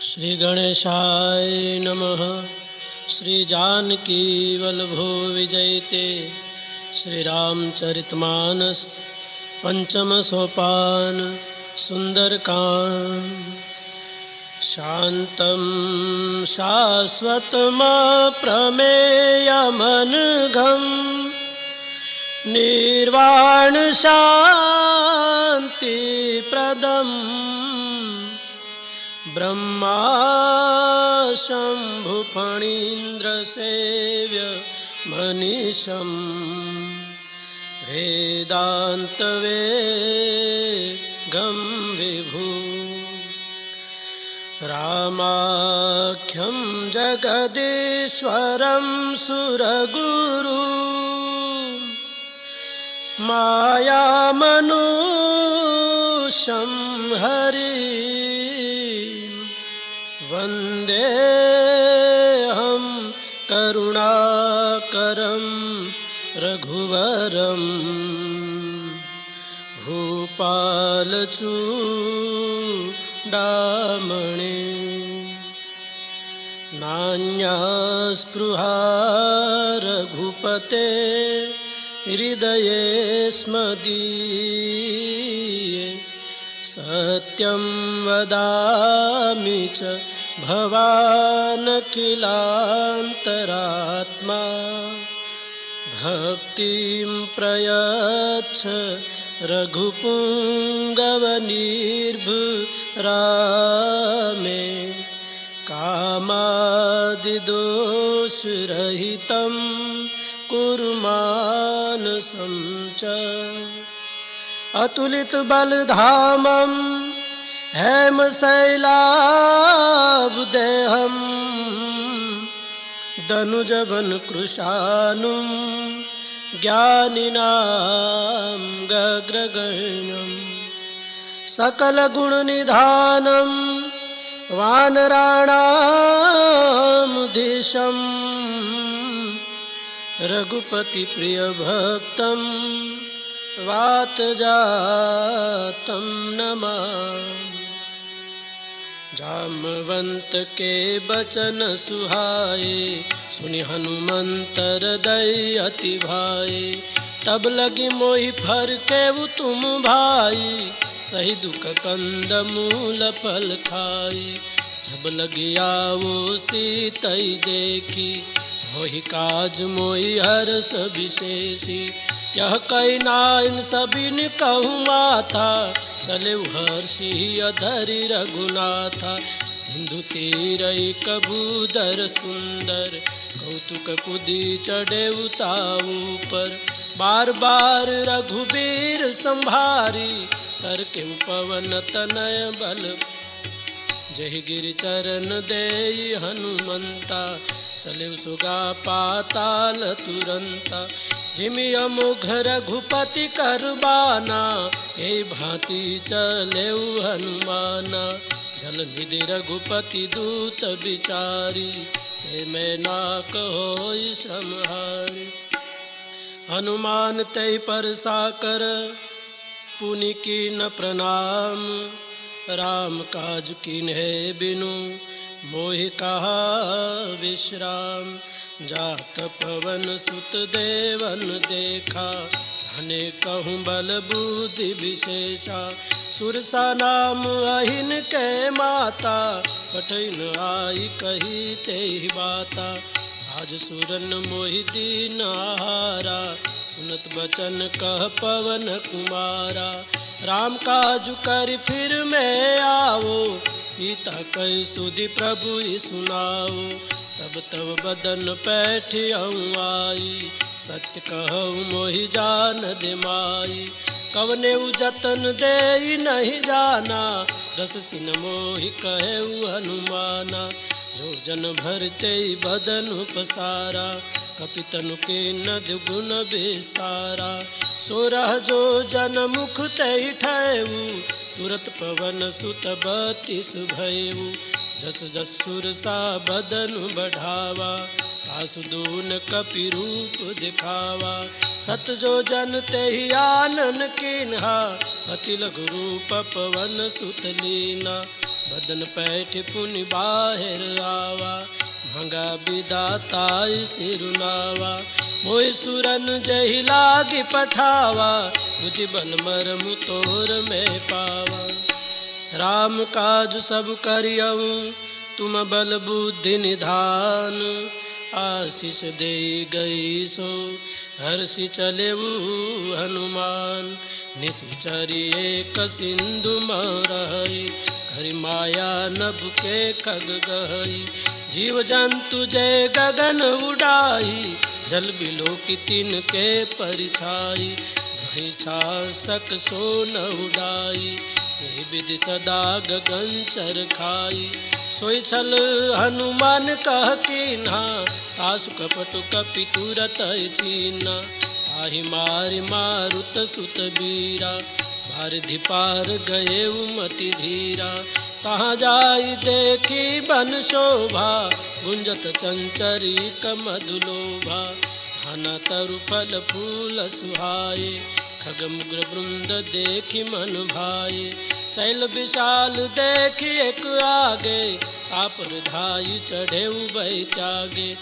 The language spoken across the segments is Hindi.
श्री गणेशाय नमः। श्री जानकी वल्लभो विजयते। श्री रामचरितमानस पंचम सोपान सुंदरकांड। शांतं शाश्वतमप्रमेयमनघं निर्वाण शान्तिप्रदम् ब्रह्मा शम्भुफणीन्द्रसेव्य मनीषं वेदान्तवेगं विभु रामाख्यं जगदीश्वरं सुरगुरु मायामनुष्यं हरि वन्देऽहं करुणाकरं रघुवरं भूपालचूडामणि नान्या स्पृहा रघुपते हृदये स्मदीये सत्यं वदामि च भवानखिलान्तरात्मा भक्तिं प्रयच्छ रघुपुङ्गवनिर्भरामे कामादिदोषरहितं कुरु मानसं च अतुलितबलधामं हेमशैलाब्देहं दनुजवनकृशानुं ज्ञानिनां गग्रगण्यं सकलगुणनिधानं वानराणामधीशं रघुपतिप्रियभक्तं वातजातं नमामि। जामवंत के बचन सुहाए सुनि हनुमंत हृदय अति भाए तब लगी मोहि फर के तुम भाई सही दुख कंद मूल फल खाई जब लगी आवो सीतई देखी मोहि काज मोहि हर्ष विशेषी यह कई नाइन सबिन कहूँ माथा चले हर्षि अधरि रघुनाथा सिंधु तीर कबूदर सुंदर कौतुक कुदी चढ़े उताऊ पर बार बार रघुबीर संभारी करके पवन तनय बल जय गिरि चरण देई हनुमंता चले सुगा पाताल तुरंता जिमि अमुघ रघुपति करबाना हे भांति चले हनुमाना जल निधि रघुपति दूत बिचारी हे मैं ना कहो श्रमहारी हनुमान तय पर साकर पुनि कीन प्रणाम राम काज कीन्हे बिनु मोहि कहा विश्राम जात पवन सुत देवन देखा धने कहूँ बल बुद्धि विशेषा सुरसा नाम अहिन के माता पठन आई कही ते बाता आज सुरन मोहि दीन आहारा सुनत बचन कह पवन कुमारा राम काज कर फिर मैं आओ सीता कह सुधि प्रभु सुनाओ तब तब बदन पैठ आई सत्य कहूँ मोहि जान दे माई कवने जतन दे नहीं जाना रस सिन मोहि कहे हनुमाना जो जन भरते बदन पसारा कपितनु के नद गुण विस्तारा सोरह जो जन मुख तय ठहु तुरत पवन सुत बत्तीस भयउ जस जस सुरसा बदन बढ़ावा तासुदून कपि रूप दिखावा सत जो जन ते आनन किन्हा अति लघु रूप पवन सुत लीना बदन पैठ पुनि बाहिर आवा, भंगा विदाताई सिरुनावा। मोहि सुरन जहि लागी पठावा, बुद्धि बल मरमु तोर में पावा। राम काज सब करियऊ, तुम बल बुद्धि निधान। आशीष दे गई सो हर्षि चलेऊ हनुमान। निश्चरी एक सिंधु मरहई, हरि माया नभ के खग गहई। जीव जंतु जय गगन उड़ाई, जल बिलो की तिन के परिछाई। वही छासक सो न उड़ाई, यही विधि सदा गगन चर खाई। सोई छल हनुमान कह कीन्हा, तासु कपटु कपि तुरत चीना। ताहि मारि मारुत सुत बीरा, बारिधि पार गए मति धीरा। तहाँ जाई देखी बन शोभा, गुंजत चंचरी मधुलोभा। भाना तरु फल फूल सुहाए, खग मुग्र वृंद देखी मन भाए। शैल विशाल देखी एक आगे, तापर धाई चढ़े उभय त्यागे।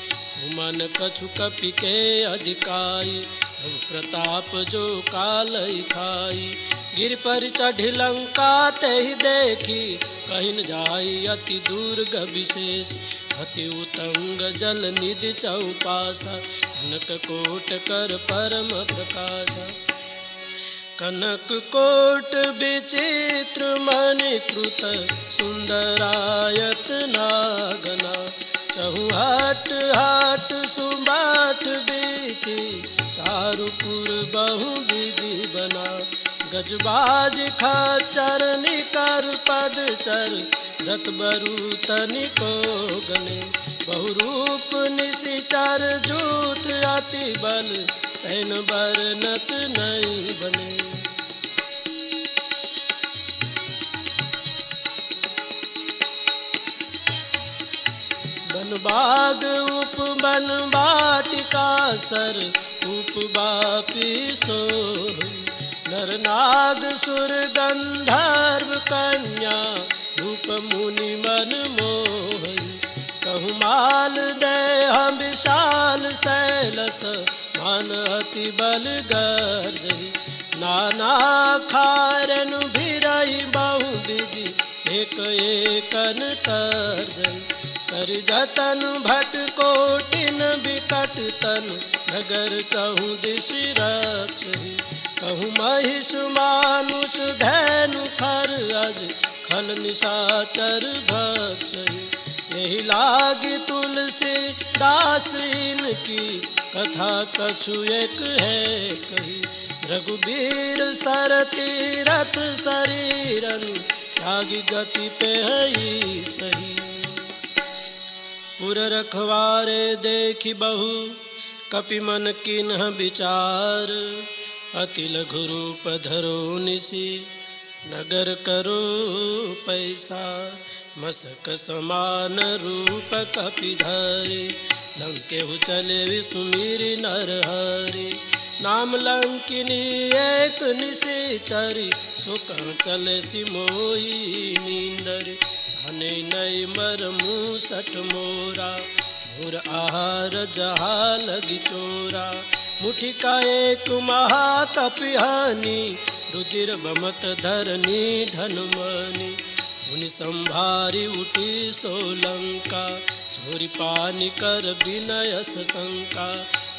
मन कछु कपि के अधिकाई, रघु प्रताप जो कालई खाई। गिर पर चढ़ी लंका तेहि देखी, कहीं न जाई अति दुर्ग विशेष। अति उतंग जल निधि चौपासा, कनक कोट कर परम प्रकाशा। कनक कोट विचित्र मणिकृत, सुंदरायत नागना। चहुहाट हाट सुबाट बीती, चारुपुर बहु विधि बना। गजबाज खाचर निकर पदचर, रत बरु तनिको गने। बहुरूप निशिचर जूथ अति बल, सैन बरनत नहीं बने। बन बाग उपवन बाटिका सर, उपबापी सोई। नर नाग सुर गंधर्व कन्या, रूप मुनि मन मोहई। कहु माल देह विशाल शैलस, मान अति बल गर्जई। नाना खारन भिरई बहु विधि, एक एकन तर्जई। कर जतन भट कोटिन बिकट तन, नगर चहु दिश रक्षहि। कहु महिष मानुष धैनु खर अज, खल निशाचर भक्षहि। यही लागी तुलसी दास इनकी, कथा कछु एक है कही। रघुबीर सर तीरथ शरीरन, त्यागी गति पे हई सही। पुर रखवारे देखी बहु, कपि मन किन्ह विचार। अति लघु रूप धरो निसी, नगर करो पैसा। मसक समान रूप कपि धरे, लंकेहु चले विसुमिरि नर हरि। नाम लंकिनी एक निशिचरी, सुख चले सिमोई नींदर। जाने नई मर मूसठ मोरा, मोर आहार जहा लगी चोरा। मुठि का एक महाकपिहानी, रुधिर बमत धरनी धनमणि। मुनि संभारी उठी सोलंका, चोरी पानी कर विनयस शंका।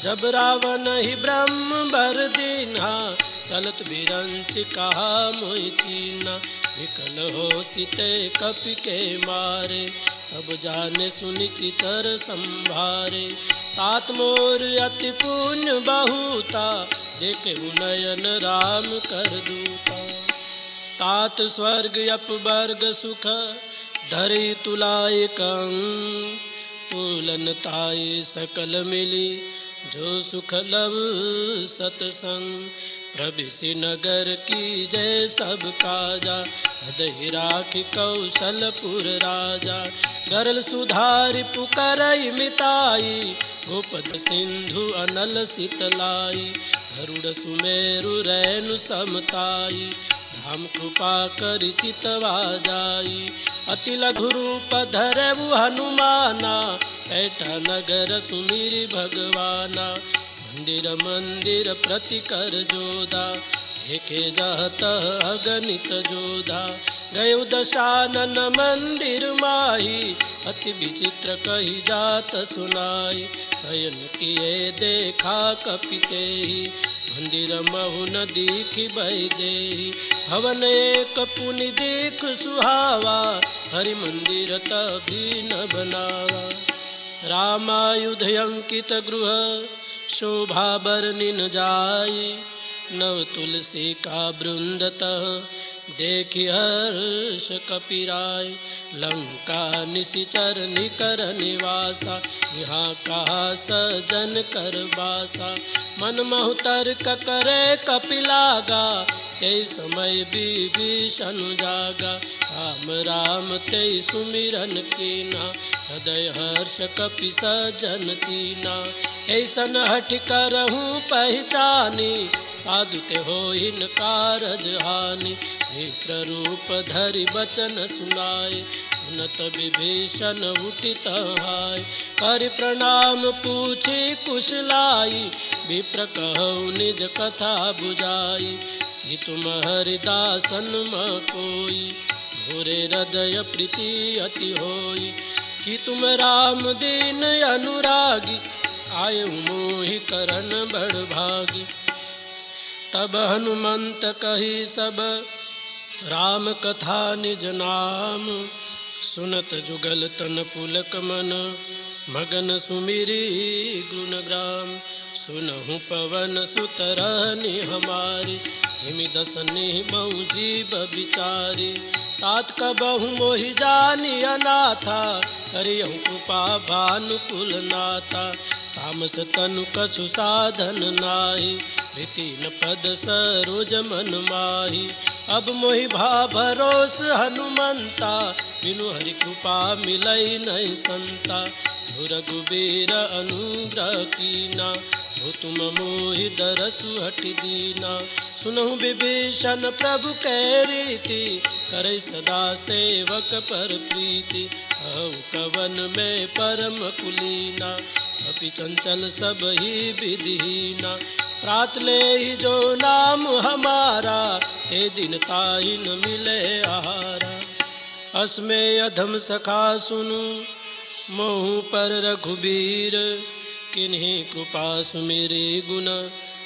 जब रावण ही ब्रह्म बर दीन्हा, चलत बिरंच कहा मोहि चीना। विकल हो सीते कपि के मारे, तब जाने सुनि चिचर संभारे। तात मोर अति पुण्य बहुता, देखे नयन राम कर दूता। तात स्वर्ग अपवर्ग सुख, धरि तुलाय कंग। तुलन ताई सकल मिली, जो सुख लब सतसंग। प्रभिसि नगर की जय सब काजा, हृदय राखि कौशलपुर राजा। गरल सुधारि पुकारई मिताई, गोपद सिंधु अनल शीतलाई। गरुड़ सुमेरु रैनु समताई, राम कृपा करि चितवा जाई। अति लघु रूप धरऊ हनुमाना, ऐठा नगर सुमिरि भगवाना। मंदिर मंदिर प्रति कर जोधा, देखे जहत अगणित जोधा। गयो दशानन मंदिर माही, अति विचित्र कही जात सुनाई। शयन किए देखा कपितेहि, मंदिर महु न दीखि बैदेहि। भवन एक पुनि देख सुहावा, हरि मंदिर तभी न बनावा। रामायुध अंकित गृह, शोभा बरनिन जाई। नव तुलसी का बृंदतः, देखि हर्ष कपिराय। लंका निशिचर निकर निवासा, यहाँ कहा सजन कर बासा। मन महु तर्क करे कपिलागा, ते समय विभीषण जागा। राम राम ते सुमिरन कीना, हृदय हर्ष कपि सजन चीना। ऐसन हठ करहूँ पहचानी, साधु ते होहिन कारज हानि। विप्र रूप धरि बचन सुनाय, सुनत विभीषण उठित हाय। कर प्रणाम पूछी कुशलाई, विप्र कहु निज कथा बुझाई। कि तुम हरिदासन म कोई, भोरे हृदय प्रीति अति होई। कि तुम राम दीन अनुरागी, आयु मोहि करन बड़ भागी। तब हनुमंत कही सब, राम कथा निज नाम। सुनत जुगल तन पुलक मन, मगन सुमिरी गुणग्राम। सुनहु पवन सुत रहनि हमारी, जिमि दसनि बहु जीव बिचारी। तात कबहु मोहि जानि अनाथा, हरियहु कृपा भानुकुल नाथा। तामस तनु कछु साधन नाहि, प्रीति न पद सरोज मन माही। अब मोहि भा भरोस हनुमंता, बिनु हरि कृपा मिलई नहीं संता। जो रघुबीर अनुग्रह कीना, हो तुम मोहि दरसु हट दीना। सुनहु विभीषण प्रभु कै रीति, करे सदा सेवक पर प्रीति। कहु कवन में परम कुलीना, अपि चंचल सब ही विधिहीना। प्रात ले ही जो नाम हमारा, ते दिन ताहि न मिले आहारा। अस्मे अधम सखा सुनु, मोहु पर रघुबीर। किन्हीं कृपा सुमिरी गुण,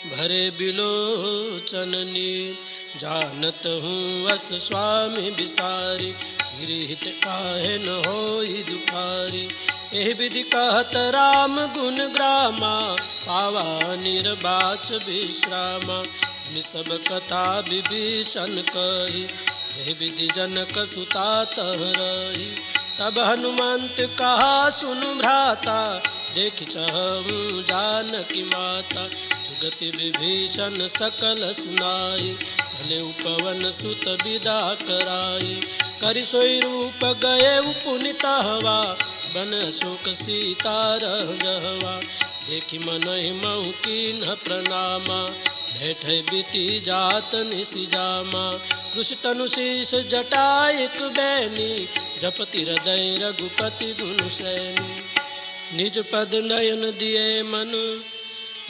भरे बिलोचन नीर। जानत हूँ अस स्वामी बिसारी, हित काहे न होई दुखारी। एहि विधि कहत राम गुण ग्रामा, पावा निर्बाच विश्रामा। सब कथा विभीषण कही, जय विधि जनक सुता तह रही। तब हनुमंत कहा सुनु भ्राता, देख चहु जानकी माता। जुगति विभीषण सकल सुनाई, चले पवन सुत विदा कराई। करि सोई रूप गए पुनित हवा, बन अशोक सीता रह जहवा। देखि मनहि महु कीन्ह प्रणामा, बैठे बीती जात निशिजामा। कृष तनु शीश जटाइक बैनी, जपति हृदय रघुपति गुण सैनी। निज पद नयन दिए मन,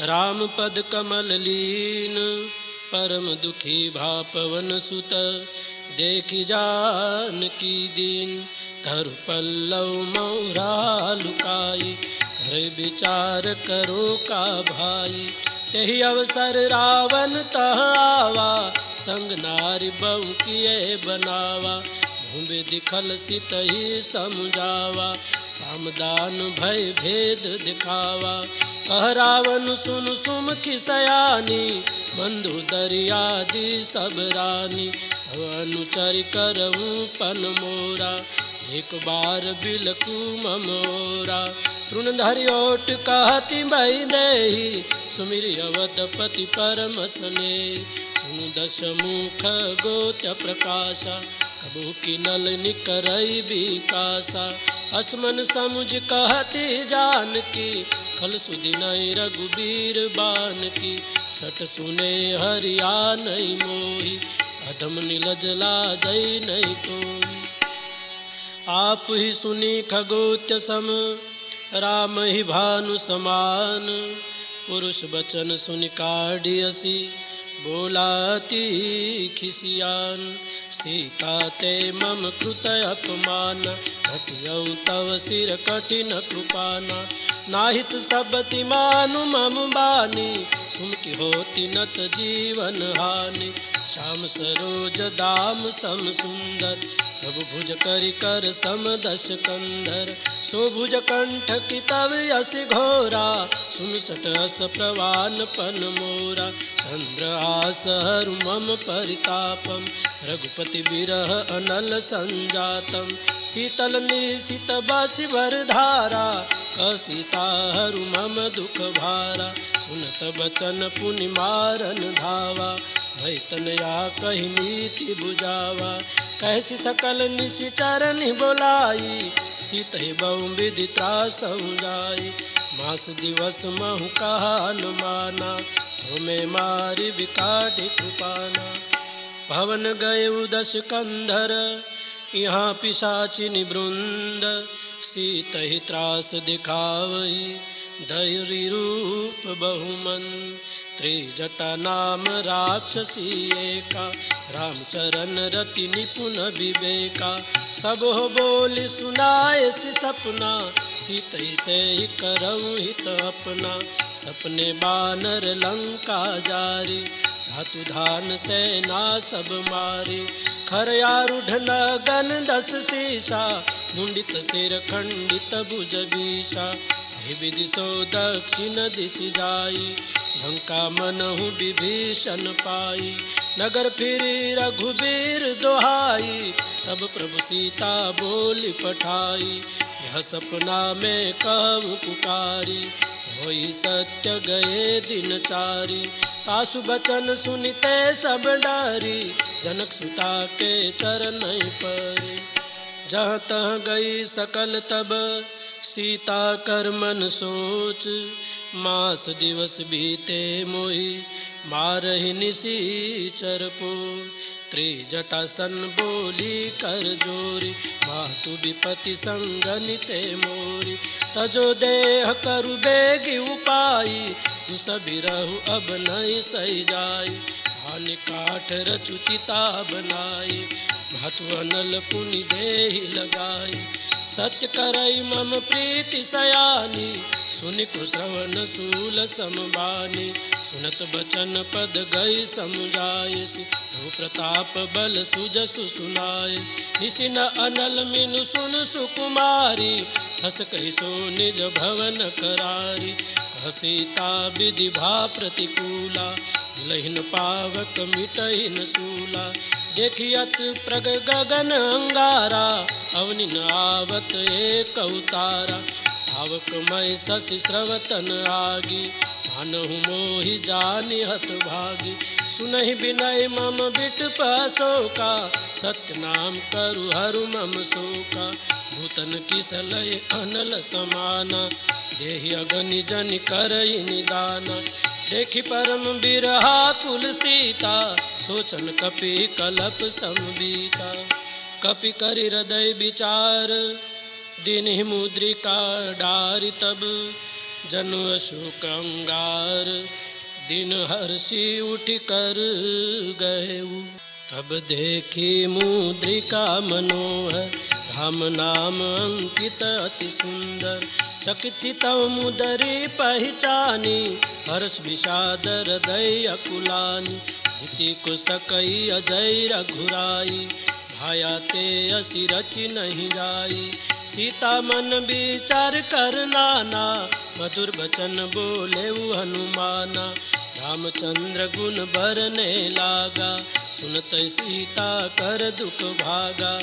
राम पद कमल लीन। परम दुखी भा पवन सुत, देखि जानकी दीन। धरु पल्लव मौरा लुकाई, कर विचार करो का भाई। तेहि अवसर रावण तह आवा, संग नारी बहु किए बनावा। भूमि दिखल सितहि समझावा, सामदान भय भेद दिखावा। कह रावण सुन सुमुखी सयानी, बंधु दरियादि सब रानी। तब अनुचर करऊँ पन मोरा, एक बार बिलकू ममोरा। तृण धरि ओट कहति भई देहि, सुमिरि अवधपति परम स्नेहि। सुनु दश मुख गोत्य प्रकाशा, कबू की नल निकरई बिकासा। असमन समुझ कहति जानकी, खल सुदिनई रघुबीर बान की। सट सुने हरिया नहीं मोहि, अधम निलज लाजै नहीं कोई। आप ही सुनी खगोत्य सम, राम ही भानु समान। पुरुष बचन सुनि काढ़ियसी, बोलाती खिसियान। सीता ते मम कृत अपमान, घटियौ तव सिर कठिन कृपाना। नाहित सबति मानु मम बानी, सुमति होती नत जीवन हानि। श्याम सरोज दाम सम सुंदर, प्रभु भुज करि कर सम दश कंधर। सो भुज कंठ की तव यस घोरा, सुन सट अस प्रवान पन मोरा। चंद्र आस हरु मम परितापम, रघुपति बिरह अनल संजातम। शीतल निशित बासि भर धारा, सीता हरु मम दुख भारा। सुनत बचन पुनि मारन धावा, भय तनया कहि नीति बुझावा। कैसी सकल निशिचर बोलाई, सीत ही बहु विधि त्रासहु जाई। मास दिवस महु कहा न माना, तुम्हें मारि विकाटि कृपाना। भवन गए दश कंधर, यहाँ पिशाचिनी वृंद। सीत ही त्रास दिखावई, धैर्य रूप बहुमन। त्रिजटा नाम राक्षसी एका, रामचरण रति निपुण विवेका। सब हो बोली सुनाए सि सपना, सीत ही से ही करऊँ हित अपना। सपने बानर लंका जारी, धातु धान सेना सब मारी। खरयारूढ़ नगन दस शीशा, मुंडित सिर खंडित भुज बीसा। विधि सो दक्षिण दिश जाई, लंका मनहु विभीषण पाई। नगर फिरी रघुबीर दोहाई, तब प्रभु सीता बोली पठाई। यह सपना में कहूँ पुकारी, होई सत्य गए दिन चारी। तासु बचन सुनिते सब डारी, जनक सुता के चरण परी। जहाँ तहाँ गई सकल तब, सीता कर मन सोच। मास दिवस बीते मोहि, मारहि निशिचर पो। त्रिजटा सन बोली कर जोरी, मातु विपति संगनिते मोरी। तजो देह करु बेगी उपाई, दुस बिरहु अब नहीं सही जाई। हानि काठ रचु चिता बनाई, महत्व अनल पुनि देहि लगाई। सत्य करई मम प्रीति सयानी, सुनि श्रवण सूल समबानी। सुनत बचन पद गई समुझाए, प्रभु प्रताप बल सुजसु सुनाए। निसिन अनल मिनु सुन सुकुमारी, हस कहि सो निज भवन करारी। कह सीता विधि भा प्रतिकूला, लहिन पावक मिटहिन सूला। देखियत प्रग गगन अंगारा, अवनि न आवत एक अवतारा। भावक मय शशि स्रवतन आगी, मानहु मोहि जानि हत भागी। सुनहि विनय मम बिटप शोका, सत्य नाम करु हरु मम शोका। भूतन किसलय अनल समाना, देहि अगनि जनि करहि निदाना। देखि परम बिरहा कुल सीता, सोचन कपि कलप समबीता। कपि करि हृदय विचार, दीन्हि मुद्रिका डारि। तब जनु अशोक अंगार, दिन हर्षि उठ कर गएऊ। तब देखी मुद्रिका मनोहर, राम नाम अंकित अति सुंदर। चकित मुदरी पहचानी, हर्ष विषाद हृदय अकुलानी। जिति को सकई अजय रघुराई, भाया ते असी रचि नहीं जाई। सीता मन विचार कर नाना, मधुर बचन बोले हनुमाना। रामचंद्र गुण बरने लागा, सुनत सीता कर दुख भागा।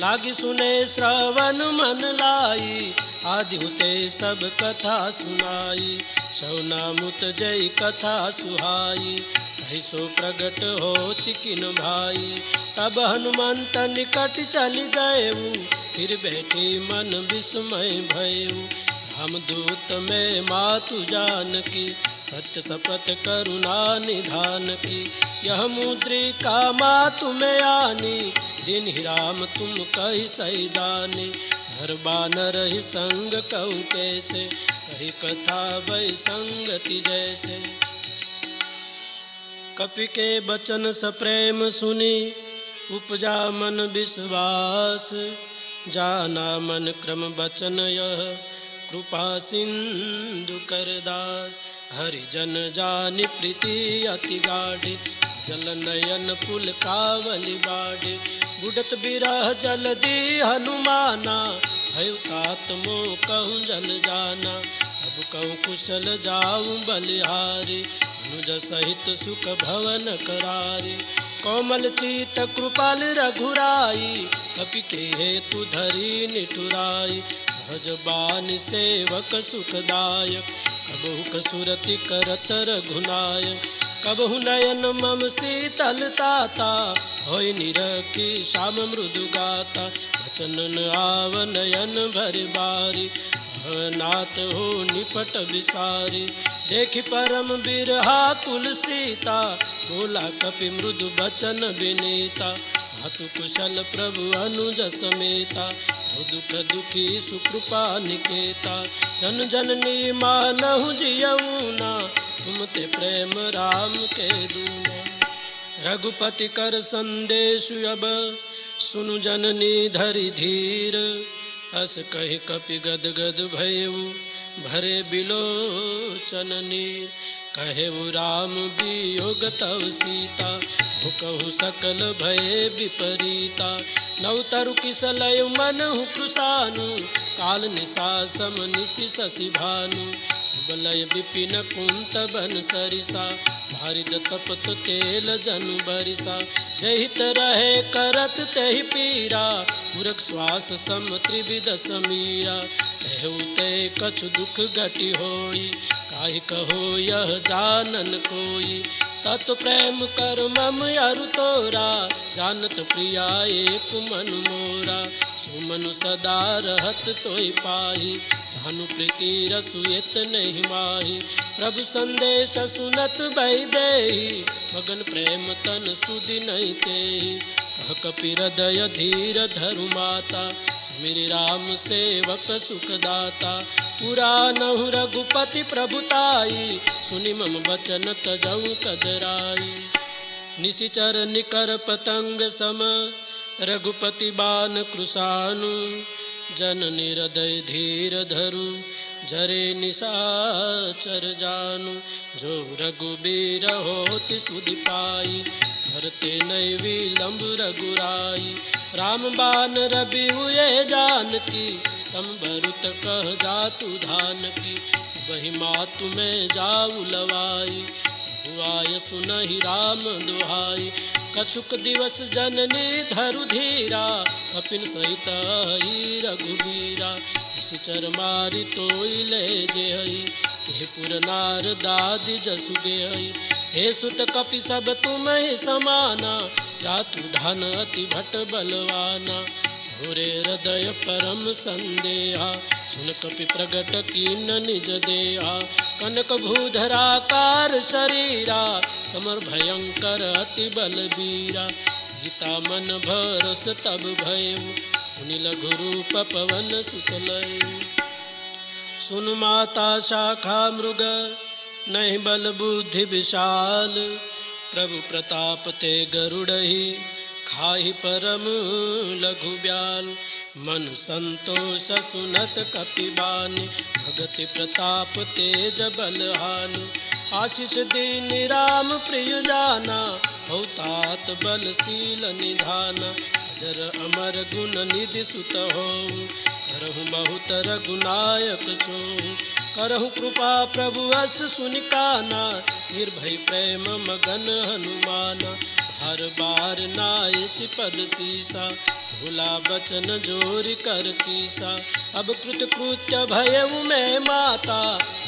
लागी सुने श्रवण मन लाई, आदि हुते सब कथा सुनाई। शौनामुत जय कथा सुहाई, सो प्रगट होति किन भाई। तब हनुमंत निकट चल गएऊ, फिर बैठे मन विस्मय भयऊ। रामदूत में मातु जानकी, सत्य शपथ करुणा निधान की। यह मुद्रिका मातु में आनी, दिन ही राम तुम कही सैदानी। हर बानर ही संग कहूँ कैसे, कही कथा वै संगति जैसे। कपि के बचन सप्रेम सुनी, उपजा मन विश्वास। जाना मन क्रम बचन यह, कृपा सिंधु करदास। हरिजन जानि प्रीति अति गाढ़ी, जल नयन पुल कावली बाढ़ी। बुडत बिरह जलदी हनुमाना, भयउ तात मोह कहूँ जल जाना। अब कहूँ कुशल जाऊँ बलिहारी, अनुज सहित सुख भवन करारी। कोमल चित कृपाल रघुराई, कपि के हेतु धरी निठुराई। सहज बानी सेवक सुखदायक, कबहु कसुरति करत रघुनायक। कबहु नयन मम शीतल ताता, होय निरखी श्याम मृदु गाता। वचन आव नयन भरि बारी, नाथ हो निपट विसारी। देखि परम बिरहा कुल सीता, बोला कपि मृदु बचन विनीता। मातु कुशल प्रभु अनुज समेता, दुख दुखी सुकृपा निकेता। जन जननी मानहु जियऊना, तुम ते प्रेम राम के दूना। रघुपति कर संदेश अब, सुनु जननी धरि धीर। अस कहि कपि गद गद भयउ, भरे बिलोचन नीर। कहेउ राम वियोग तव सीता, भुकहु सकल भय विपरीता। नवतरु किसलय मनहु कृशानु, काल निशा सम निशि शशि भानु। बलय विपिन कुंत बन सरिसा, भारिद तपत तेल जनु बरिसा। जहित रहे करत तेहि पीरा, पुरख श्वास सम त्रिविध समीरा। कहु ते कछु दुख घटी होई, काहि कहो यह जानन कोई। तत् प्रेम कर मम अरु तोरा, जानत प्रिया एक मन मोरा। सुमनु सदा रहत तोय पाही, जानु प्रीति रसु एत नहीं माही। प्रभु संदेश सुनत भय देहि, मगन प्रेम तन सुधि नहीं तेहि। कह कपि हृदय धीर धरु माता, सुमिरि राम सेवक सुखदाता। पुरानहु रघुपति प्रभुताई, सुनि मम वचन तजऊ कदराई। निशिचर निकर पतंग सम, रघुपति बान कृशानु। जननी हृदय धीर धरु, जरे निशाचर जानु। जो रघुबीर होति सुधि पाई, भरते नहीं विलंब रघुराई। राम बान रवि हुए जानकी, तम बरुत कह जातु धान की। वही मातु में जाऊ लवाई, हुआय सुनहि राम दुहाई। कछुक दिवस जननी धरु धीरा, कपिन सहित ही रघुबीरा। निशिचर मारि तोय ले जेहि, हे पुर नार दादि जसु गेहि। हे सुत कपि सब तुम ही समाना, जातु धन अति भट बलवाना। घोरे हृदय परम संदेहा, सुन कपि प्रगट कीन निज देहा। कनक भूधराकार शरीरा, समर भयंकर अति बलबीरा। सीता मन भरस तब भयउ, सुनि लघु रूप पवन सुत लयउ। सुन माता शाखा मृग, नहीं बल बुद्धि विशाल। प्रभु प्रताप ते गरुड़हि, खाहि परम लघु ब्याल। मन संतोष सुनत कपि बानी, भगति प्रताप तेज बलहानी। आशीष दीनि राम प्रिय जाना, हौ तात बलशील निधाना। अजर अमर गुण निधि सुत होऊ, करहु बहुत रघुनायक सोऊ। करहु कृपा प्रभु अस सुनिकाना, निर्भय प्रेम मगन हनुमाना। हर बार नाइस पद सीसा, भूला बचन जोरि कर कीसा। अब कृत कृत्य भयउ मैं माता,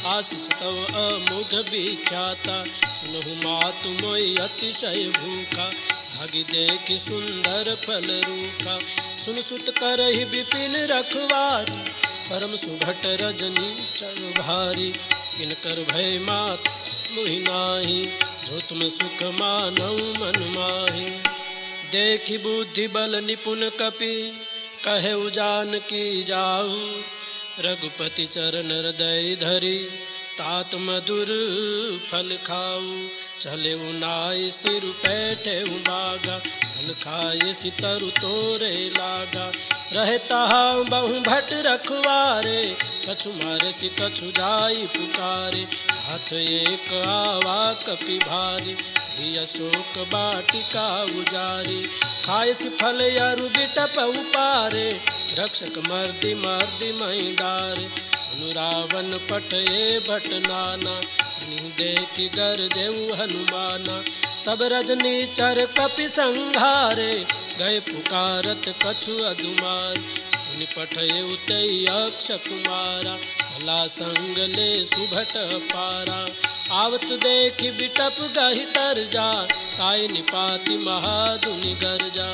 आशीष तव अमुघ विख्याता। सुनहु मातु मोहि अतिशय भूखा, भागी देखि सुंदर फल रूखा। सुन सुत करहि विपिन रखवारी, परम सुभट रजनी चर भारी। किनकर भय मात मुहि नाही, जो तुम सुख मानऊ मन माही। देखी बुद्धि बल निपुण कपि, कहे उजान की जाऊ। रघुपति चरण हृदय धरी, तात मधुर फल खाऊ। चले उनाई सिर पैठे बागा, फल खाए सितरु तोरे लागा। रहता बहु भट रखवारे, कछु मारे सि कछु जाई पुकारे। हाथ एक आवा कपि भारी, ही अशोक बाटिका उजारी। खाए सि फल अरु बिटप उपारे, रक्षक मर्दि मर्दि मई डारे। सुनु रावण पटये भट नाना, देखि गरजेउ हनुमाना। सब रजनी चर कपि संघारे, गए पुकारत कछु अधुमार। मुनि पठये उतई अक्ष कुमारा, चला संग ले सुभट पारा। आवत देखि बिटप गहि तर जा, ताई निपाति महाधुनि गर्जा।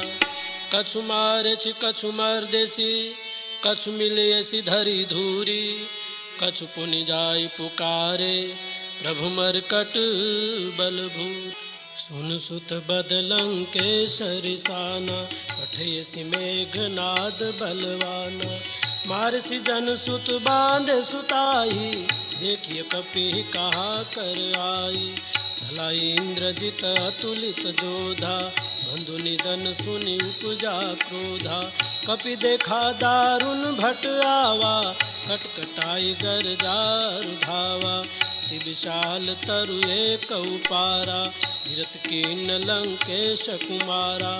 कछु मारे छि कछु मर्देसी, कछु मिले सि धरी धूरी। कछु पुनि जाई पुकारे, प्रभु मरकट बलभूर। सुन सुत बदलंकेश्वरी साना, पठय सि मेघनाद बलवाना। मारसि जन सुत बांधे सुताई, देखिए कपि कहाँ कर आई। चला इंद्रजित अतुलित जोधा, बंधु निधन सुनि उपजा क्रोधा। कपि देखा दारुण भट आवा, कटकटाई गरजार धावा। विशाल तरु एक उपारा, गिरत कीन लंकेश कुमारा।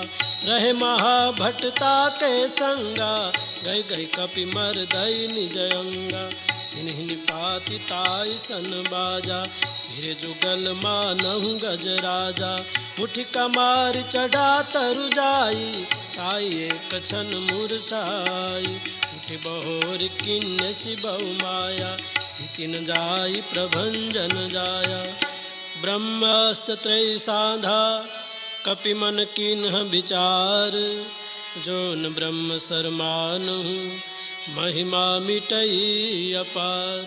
रहे महाभटता के संगा, गई गई कपि मर दई निज अंगा। तिन्हि निपाति ताई सन बाजा, फिर जुगल मानहु गज राजा। मुठि कमार चढ़ा तरु जाई, ताई एक छन मुरसाई। उठि बहोर किन्ने सि बहु माया, जितिन जाई प्रभंजन जाया। ब्रह्मास्त्र त्रय साधा, कपि मन किन्ह विचार। जोन ब्रह्म सरमानहु, महिमा मिटई अपार।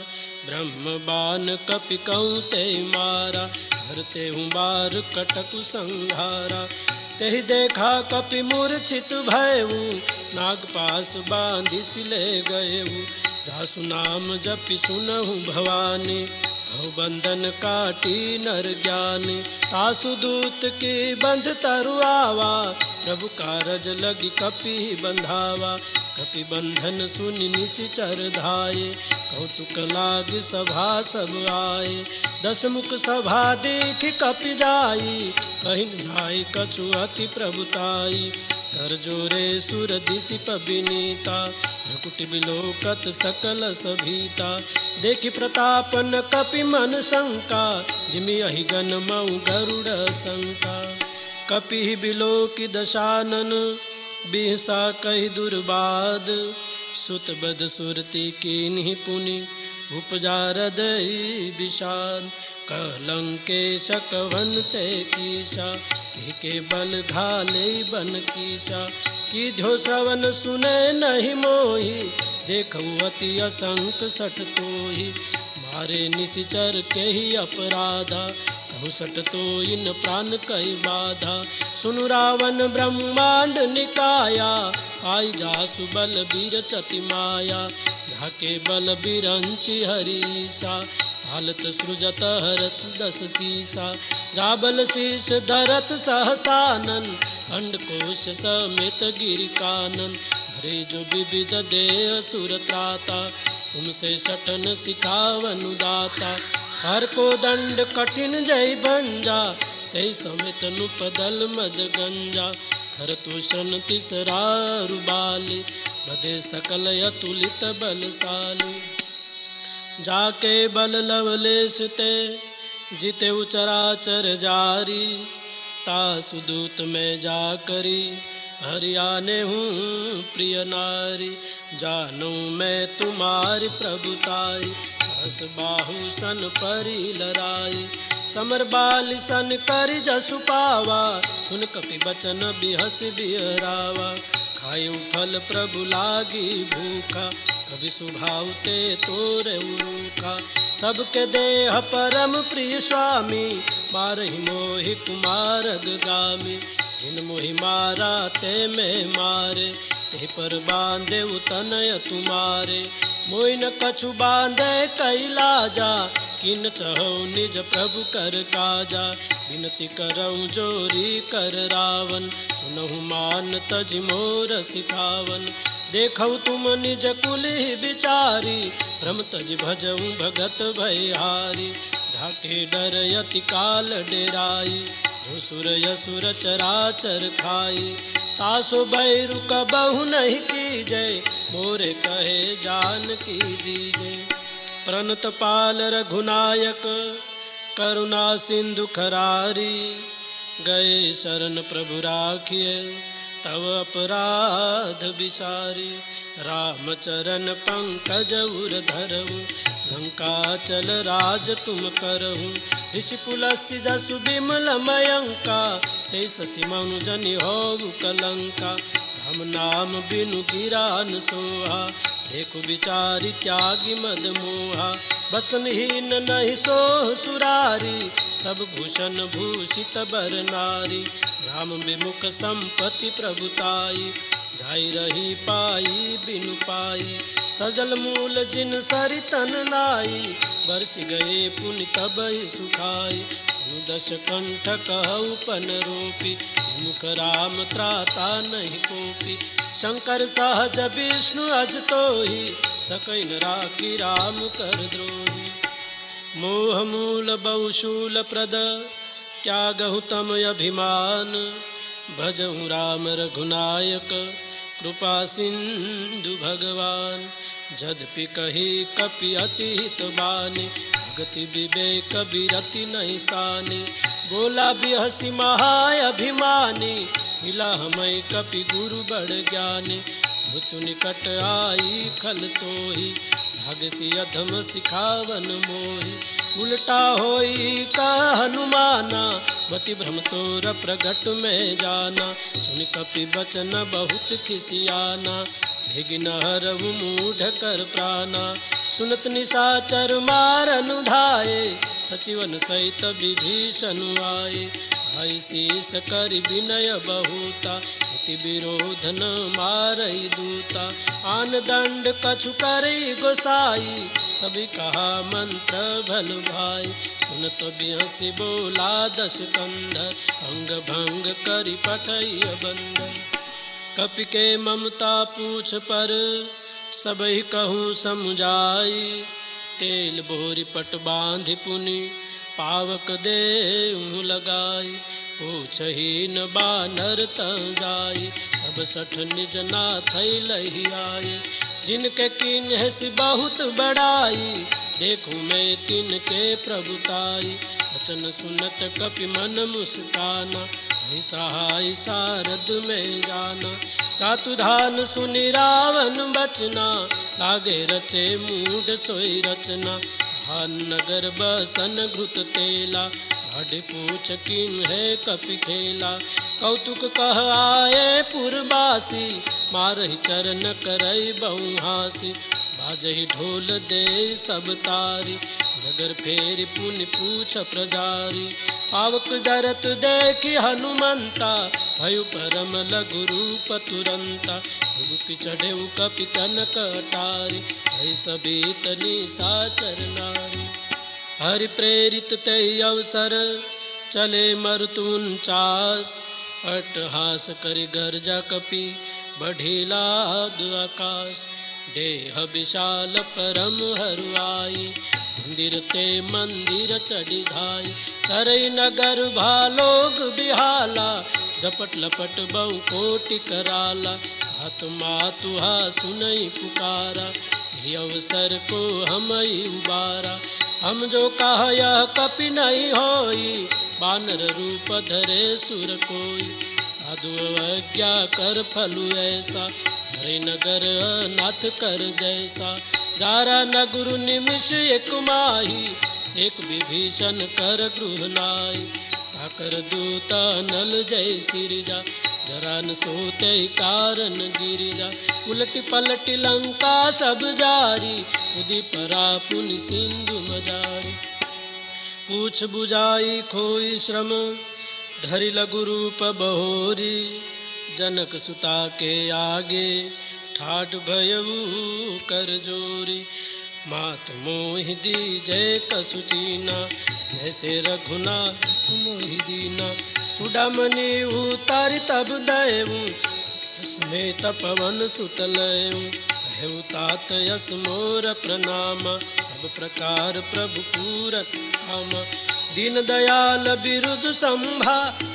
ब्रह्म बान कपि कौते मारा, भरते हूँ बार कटकु संहारा। तेहि देखा कपि मूर्छित भयऊ, नागपास बांधि सिले गएऊ। जासु नाम जपि सुनहु भवानी, भव बंधन काटी नर ज्ञानी। तासु दूत की बंध तरु आवा, प्रभु कारज लगी कपि बंधावा। कपि बंधन सुनि निशिचर धाये, कौतुक लाग सभा सब आए। दस मुख सभा देख कपि जाई, कहिन जाय कछु अति प्रभुताई। कर जोरे सुर दिसिप विनीता, भ्रकुटि बिलोकत सकल सभीता। देखि प्रतापन कपि मन शंका, जिमि अहि गन मऊ गरुड़ शंका। कपि बिलोकि दशानन, बिहसा कहि दुर्बाद। सुत बद सुरति कीन्हि पुनि, उपजा हृदय विषाद। कलंकेश कवनते कीशा, के बल घाले बन कीशा। की ध्यो श्रवण सुने नहीं मोही, देखऊ अति असंक सठ तोही। मारे निशिचर के ही अपराधा, कहु सठ तो इन प्राण कई बाधा। सुनु रावण ब्रह्मांड निकाया, आई जासु बल बीर चति माया। झाके बल बिरंचि हरीसा, हालत सृजत हरत दस सीसा। जाबल शीश धरत सहसानन, अंडकोश समेत गिरि कानन। हरे जो विविध देह सुर त्राता, तुमसे सटन सिखावन दाता। हर को दंड कठिन जय भंजा, ते समेत नुपदल मद गंजा। खरतूषण तिसरा रुबाली, बधे सकल अतुलित बलशाली। जाके बल लवलेश ते, जिते उचराचर जारी। तासु दूत में जा करी, हरियाने हूँ प्रिय नारी। जानू मैं तुम्हारी प्रभुताई, हस बाहु सन परी लराई। समर बाल सन करि जसु पावा, सुन कपि बचन बिहस बिहरावा। खायु फल प्रभु लागी भूखा, कभी सुभाव ते तोरे रूखा। सबके देह परम प्रिय स्वामी, मारहि मोहि कुमारग गामी। जिन मोहि मारा ते में मारे, ते पर बांधे तनय तुम्हारे। मोहि न कछु बांधे कैलाजा, किन चहु निज प्रभु कर काजा। विनती करऊँ जोरी कर रावण, सुनहु मान तज मोर सिखावन। देखऊ तुम निज कुलि विचारी, भ्रम तज भजऊँ भगत भयहारी। झाके डर यति काल डेराई, जो सुर यसुर चराचर खाई। तासो बैरु कबहु नहीं कीजय, मोरे कहे जानकी दीजय। प्रणत पाल रघुनायक, करुणा सिंधु खरारी। गए शरण प्रभु राखिए, तव अपराध विसारी। राम चरण पंकज उर धरऊ, लंकाचल राज तुम करहु। ऋषि पुलस्ति जसु विमल मयंका, ते शशि मनु जनि होउ कलंका। राम नाम बिनु गिरा न सोहा, देखु विचारि त्यागी मद मोहा। बसनहीन नहीं सोह सुरारी, सब भूषण भूषित बर नारी। राम विमुख संपत्ति प्रभुताई, जाई रही पाई बिनु पाई। सजल मूल जिन सरितन लाई, बरस गए पुनि तबहि सुखाई। दश कंठ कहु पन रोपी, मुख राम त्राता नहीं कोपी। शंकर सहज विष्णु अज तोहि, सकई न राखी राम कर द्रोही। मोह मूल बहुशूल प्रद, त्यागहु तम अभिमान। भजहु राम रघुनायक, कृपा सिंधु भगवान। जद्यपि कही कपि अति हित बानी, गति विवेक बिरति नहीं सानी। बोला बिहसी महाय अभिमानी, मिला हमें कपि गुरु बड़ ज्ञानी। मृत्यु निकट आई खल तोहि, भागसी अधम सिखावन मोहि। उल्टा होई का हनुमाना, मति भ्रम तोर प्रगट में जाना। सुन कपि बचन बहुत खिसियाना, भेगिन हरहु मूढ़ कर प्राणा। सुनत निशाचर मारन धाये, सचिवन सहित विभीषण आए। भाई शीस कर विनय बहुता, इति विरोध न मारई दूता। आन दंड कछु करई गोसाई, सभी कहा मंत्र भल भाई। सुनत बिहसी बोला दश कंधर, अंग भंग करि पठई बंदर। कपि के ममता पूछ पर, सबहि कहूँ समुझाई। तेल बोरी पट बांधि पुनि, पावक देहु लगाई। पूछहि न बानर तं जाई, तब सठ निज नाथै लहि आई। जिनके किन्ह सि बहुत बड़ाई, देखूँ मैं तिनके प्रभुताई। वचन सुनत कपि मन मुस्काना, सहाय सारद में जाना। चातुधान सुनि रावण बचना, लागे रचे मूढ़ सोई रचना। भान नगर बसन घृत तेला, भाड़ पूछ किन है कपि खेला। कौतुक कह आए पुरबासी, मारहि चरण करई बहु हासी। बाजहि ढोल दे सब तारी, नगर फेर पुनि पूछ प्रजारी। पावक जरत देखि हनुमंता, भयु परम लघु रूप तुरंता। रुकि चढ़ेउ कपि कनक अटारी, भय सबीत निशाचर नारी। हरि प्रेरित तै अवसर, चले मरतुन चास। अट्टहास करि गर्जा कपि, बढ़ी लाग आकाश। देह विशाल परम हरुआई, मंदिर ते मंदिर चढ़ी धाई। करई नगर भालोग बिहाला, झपट लपट बहु कोटि कराला। हाथ मातुहा सुनई पुकारा, ये अवसर को हमई उबारा। हम जो कहा यह कपि नहीं होई, बानर रूप धरे सुर कोई। साधु अवज्ञा कर फलु ऐसा, झरे नगर नाथ कर जैसा। जारा न गुरु निमिष एक माही, एक विभीषण कर गृह नाई। ताकर दूता नल जय सिरजा, जरा न सोते कारण गिरिजा। उलटी पलटी लंका सब जारी, उदी परा पुनि सिंधु मजारी। पूछ बुझाई खोई श्रम, धरि लघु रूप बहोरी। जनक सुता के आगे, ठाठ भयऊ कर जोरी। मात मोहि दी जय कसुचीना, जैसे रघुनाथ मोहि दीना। चूड़ामणि उतारि तब दयऊ, स्मेत पवन सुत लयऊ। कहु तात यस मोर प्रणाम, सब प्रकार प्रभु पूरत काम। दीन दयाल बिरुद संभारी,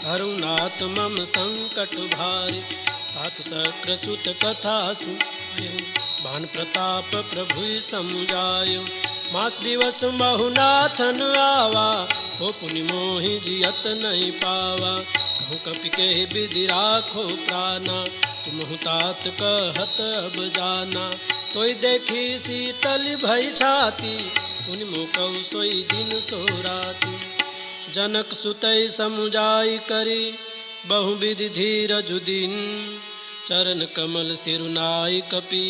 हरुनाथ मम संकट भारी। तात शक्र सुत कथा सुनायो, भान प्रताप प्रभु समुझायो। मास दिवस महुनाथन आवा, तो पुनि मोहि जियत नहीं पावा। कहूँ कपि के विधि राखो प्राणा, तुम तात कहत अब जाना। तोई देखी शीतल भई छाती, पुनि मोकऊ सोई दिन सो राती। जनक सुतई समुझाई करी, बहुविधि धीरज दिन। चरण कमल सिरुनाई कपि,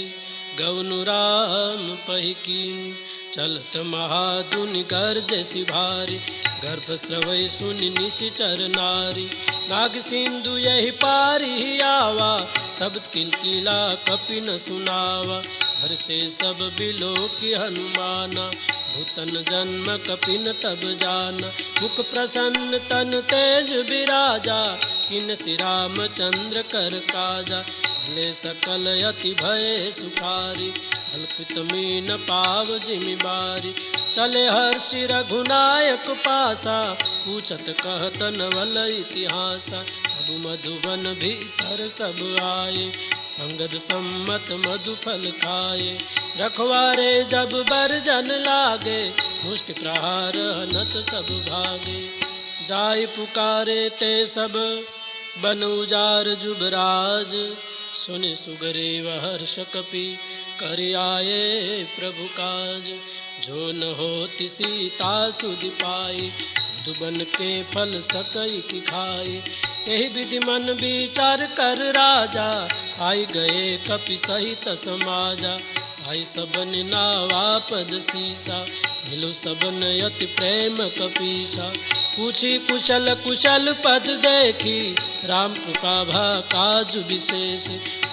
गौनु राम पहिकीन। चलत महादुनि गर्जसि भारी, गर्भस्रवै सुनि निशिचर नारी। नाग सिंधु यही पारी आवा, शब्द किलकिला कपि न सुनावा। हर से सब बिलोकि हनुमाना, भूतन जन्म कपिन तब जाना। मुख प्रसन्न तन तेज बिराजा, किन सि रामचंद्र कर काजा। ले सकल यति भय सुखारी, अल्पित मीन पाव जिमि बारी। चले हर्षि रघुनायक पासा, पूछत कहत नवल इतिहासा। अब मधुबन भीतर सब आए, अंगद सम्मत मधुफल खाए। रखवारे जब बरजन लागे, मुष्टि प्रहार हनत सब भागे। जाय पुकारे ते सब, बन उजार जुबराज। सुनि सुग्रीव हर्ष कपि, कर आए प्रभु काज। जो न होति सीता सुधि पाई, मधुबन के फल सकई की खाई। यही विधि मन विचार कर राजा, आई गए कपि सहित समाजा। आई सबन नावा पद सीसा, मिलो सबन यति प्रेम कपीसा। पूछी कुशल कुशल पद देखी, राम कृपा भा काज विशेष।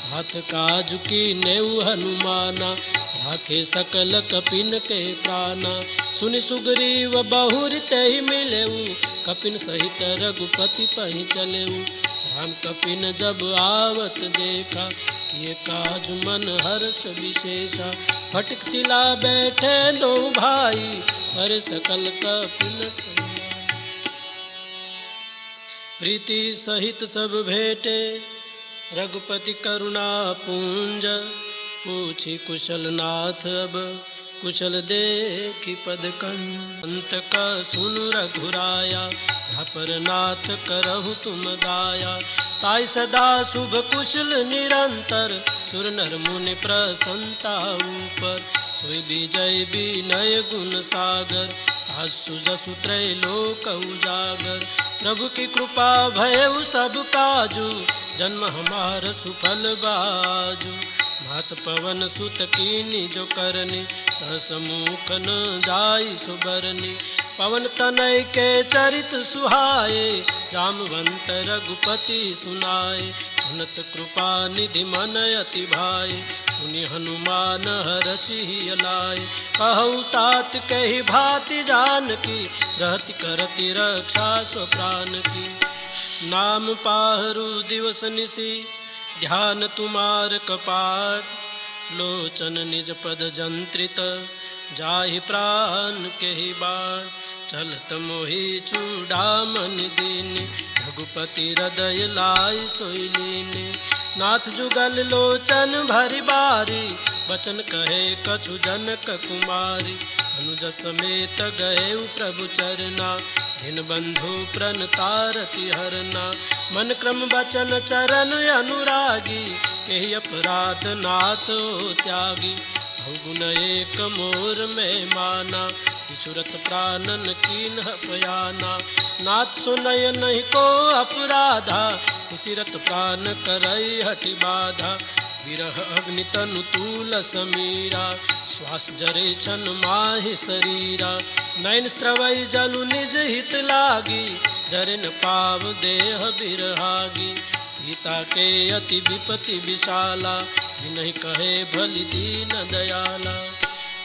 हाथ काज की नेउ हनुमाना, राखे सकल कपिन के प्राणा। सुनि सुग्रीव बहुरि तेहि मिलेऊ, कपिन सहित रघुपति पहि चलेऊ। राम कपिन जब आवत देखा, किए काज मन हर्ष विशेषा। फटिक शिला बैठे दो भाई, पर सकल कपिन प्रीति सहित सब भेटे। रघुपति करुणा पूंज, पूछी कुशल नाथ अब, कुशल देखी पद कंज। अंत का सुनु रघुराया, पर नाथ करहु तुम दाया। ताई सदा शुभ कुशल निरंतर, सुर नर मुनि प्रसन्नता ऊपर। सोई विजय विनय गुण सागर, आसु जसु त्रैलोक उजागर। प्रभु की कृपा भयउ सब काजू, जन्म हमार सुफल बाजू। भात पवन सुत कीनी जो करनी, सहस मुख न जाई सुबरनी। पवन तनय के चरित सुहाए, जामवंत रघुपति सुनाए। सुनत कृपा निधि मन अति भाई, सुनि हनुमान हरषि लाए। कहु तात कहि भाति जानकी, रहति करति रक्षा स्वप्राण की। नाम पाहरु दिवस निशि, ध्यान तुमार कपाट। लोचन निज पद जंत्रित, जाहि प्राण केहि बाट। चलत मोहि चूड़ामन दीन, रघुपति हृदय लाई सोई लीने। नाथ जुगल लोचन भरि बारी, बचन कहे कछु जनक कुमारी। अनुज समेत गए प्रभु चरना, भिन बंधु प्रण तारति हरना। मन क्रम बचन चरण अनुरागी, केहि अपराध नाथ त्यागी। गुण एक मोर में माना, किशुरत प्राणन कीन्ह पयाना। नाथ सुनय नहीं को अपराधा, किसिरत प्राण करई हटि बाधा। विरह अग्नि तनु तूल समीरा, श्वास जरे छन माहि शरीरा। नैन स्त्रवई जलु निज हित लागी, जरे न पाव देह बिरहागी। सीता के अति विपति विशाला, नहीं कहे भली दीन दयाला।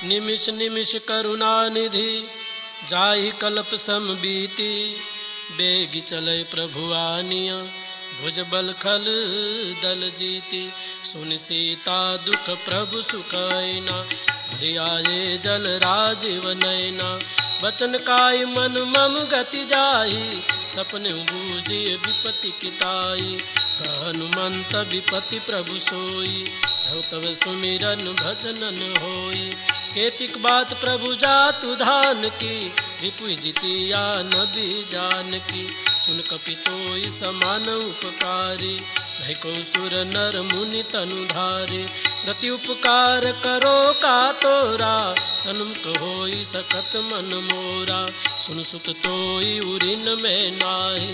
निमिष निमिष करुणा निधि, जाहि कल्प सम बीती। बेगी चले प्रभु आनिया, भुज बल खल दल जीती। सुन सीता दुख प्रभु सुखैना, हरियाये जल राजीव नैना। बचन काय मन मम गति जाहि, सपने बूझिए विपति किताई। हनुमंत विपति प्रभु सोई, तव सुमिरन भजनन होई। केतिक बात प्रभु जातु धान की, रिपु जितिया नबी जान की। सुन कपितोई समान उपकारी, भय को सुर नर मुनि तनुधारे। प्रति उपकार करो का तोरा, सन्मुख होई सकत मन मोरा। सुन सुत तोई उरिन में नाही,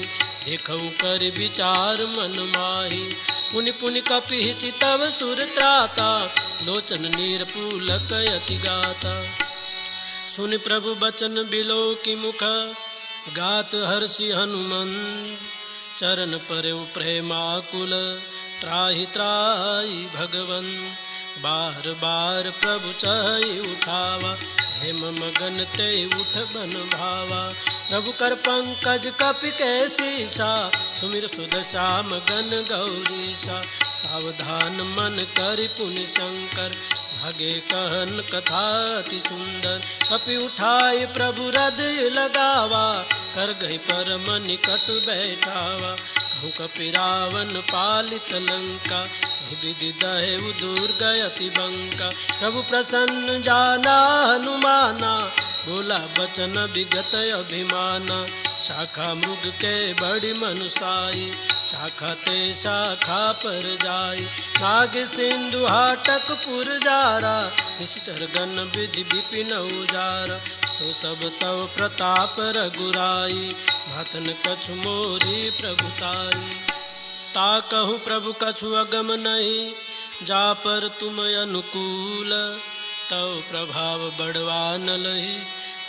देखऊ कर विचार मन माही। पुनि पुनि कपि चितव सुर त्राता, लोचन नीर पुलक यति गाता। सुन प्रभु बचन बिलो की मुख, गात हर्षि हनुमंत। चरण परउ प्रेमाकुल, त्राहि त्राहि भगवन। बार बार प्रभु चहि उठावा, हेम मगन ते उठ बन भावा। प्रभु कर पंकज कपि के शीशा, सुमिर सुध श्याम गन गौरीशा। सावधान मन करि पुनि शंकर, भागे कहन कथा अति सुंदर। कपि उठाई प्रभु हृदय लगावा, कर गई परम निकट बैठावा। कहूँ कपि रावण पालित लंका, विधि दहेउ दुर्ग अति बंका। प्रभु प्रसन्न जाना हनुमाना, बोला बचन विगत अभिमाना। शाखा मृग के बड़ी मनुसाई, शाखा ते शाखा पर जाई। नाग सिंधु हाटक पुर जारा, निश्चर गण विधि विपिन उजारा। सो सब तव प्रताप रघुराई, भातन कछु मोरी प्रभुताई। ता कहूँ प्रभु कछु अगम नहीं, जा पर तुम अनुकूल। तव प्रभाव बढ़वान लही,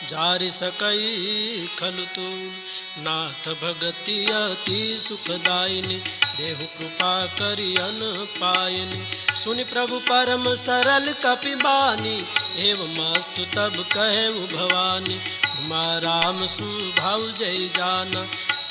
जारि सकई खलु तुम। नाथ भगति अति सुखदायिनी, देहु कृपा करि अन पायनि। सुनि प्रभु परम सरल कपि बानी, एवं मस्तु तब कहेउ भवानी। उमा राम सुभाव जय जाना,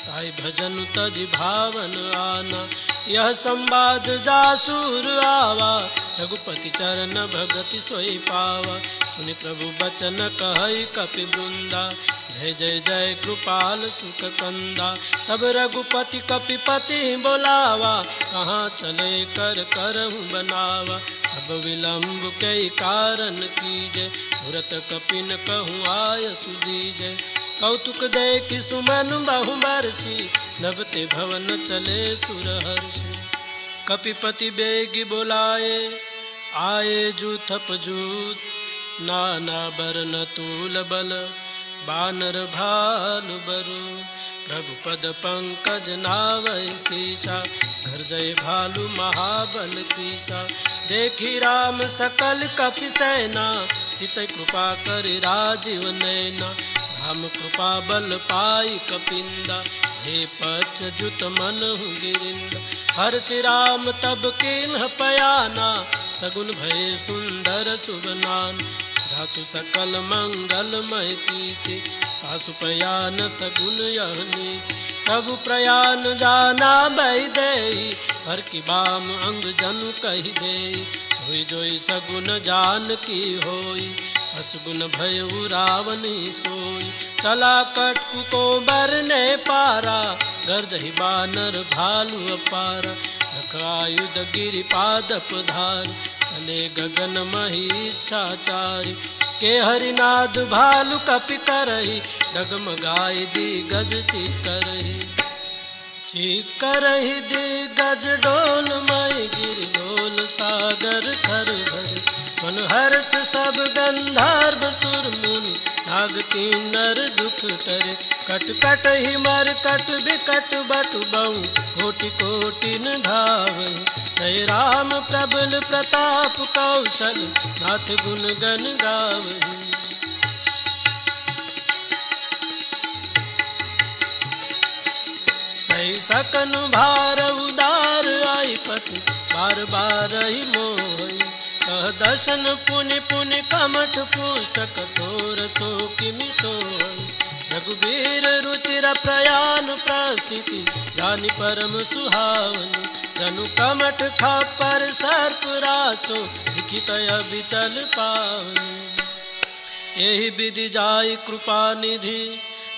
ताई भजन तज भावन आना। यह संवाद जासुर आवा, रघुपति चरण भगति सोई पावा। सुनि प्रभु बचन कहई कपि वृंदा, जय जय जय कृपाल सुख कंदा। तब रघुपति कपिपति बोलावा, कहाँ चले कर करहूँ बनावा। अब विलम्ब के कारण कीजे, तुरत कपिन कहूँ आय सुदीजे। कौतुक देखि सुमन बहु बरसी, नभते भवन चले सुरहर्षि। कपिपति बेगी बोलाए, आए जूथप जूत। नाना बरन तूल बल, बानर भालु बरु। प्रभु पद पंकज नावै शीशा, घर जय भालु महाबल कीसा। देखी राम सकल कपि सेना, चित कृपा करि राजीव नैना। राम कृपा बल पाई कपिंदा, हे पच्छ जुत मन गिरिंदा। हर्षि राम तब किन्ह पयाना, सगुन भय सुंदर शुभनान। जासु सकल मंगलमय कीर्ति, तासु प्रयान सगुन यह नीति। प्रभु प्रयान जाना बहि देई, हर की बाम अंग जनु कहि देई। होई जोई सगुन जान की होई, असगुन भयउ रावणी सोई। चला कटकु को बरने पारा, गर्जहि बानर भालु अपारा। आयुध गिरि पादप धारी, चले गगन मही इच्छाचारी। के हरिनाद भालु कपि करही, डगमगाई दिगज चिकरही। चिकरही दिगज डोल मई गिरि डोल सागर खर भरी। मन हर्ष सब गंधर्व सुर मुनि, नाग किन्नर दुख टरे। कट कट ही मर कट बिकट बट बहु कोटि कोटि न धावहि। जय राम प्रबल प्रताप कौशल नाथ गुण गण गावहि। सही सकन भार उदार आई पत बार बार ही मोहि। कह दर्शन पुनि पुनि कमठ पुष्ट कठोर सो किमि सोहि। रघुबीर रुचिर प्रयाण प्रस्थिति जानि परम सुहावनी। जनु कमठ खप्पर सर्प रासो लिखित अबिचल पावनी। यही विधि जाय कृपा निधि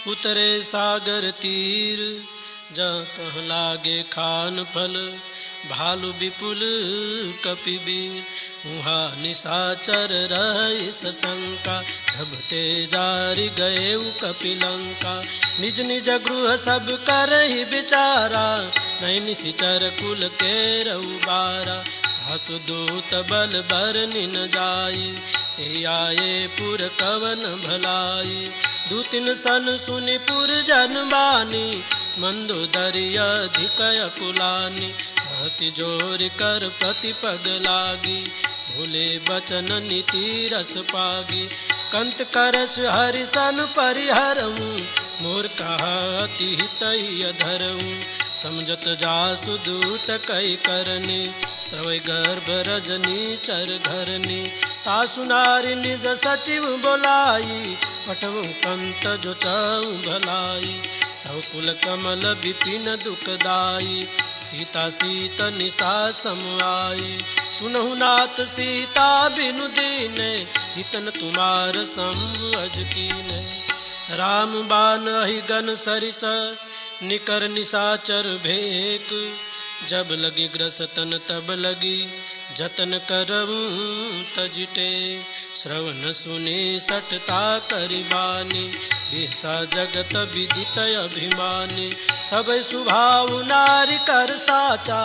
उतरे सागर तीर। जहाँ तह लागे खान फल भालु विपुल कपिबीर। उहाँ निशाचर रहि सशंका धबते जारि गए कपिलंका। निज निज गृह सब करहि विचारा नहीं निशिचर कुल के रउबारा। हसुदूत बल बरनि न जाई ते आये पुर कवन भलाई। दू तीन सन सुनि पुर जन बानी मंदोदरी अधिक कुलानी। हसी जोर कर पति पग लागी भूले बचन नीति रस पागी। कंत करस हरिसन परिहरऊँ मोर कहती तय धरऊँ। समझत जासु दूत कई करनी स्त्रवै गर्भ रजनी चर घरनी। तासु नारी निज सचिव बोलाई पठऊ पंत जो चाऊ भलाई। तव कुल कमल विपिन दुखदाई सीता सीत निशा समाई। सुनहु नाथ सीता बिनु दीने हितन तुम्हार संग अज कीने। राम बान ही गन सरिस निकर निशाचर भेक। जब लगी ग्रसतन तब लगी जतन करऊँ तजिटे। श्रवण सुनी सठता करिबानी बिहसा जगत विदित अभिमानी। सब स्वभाव नारी कर साचा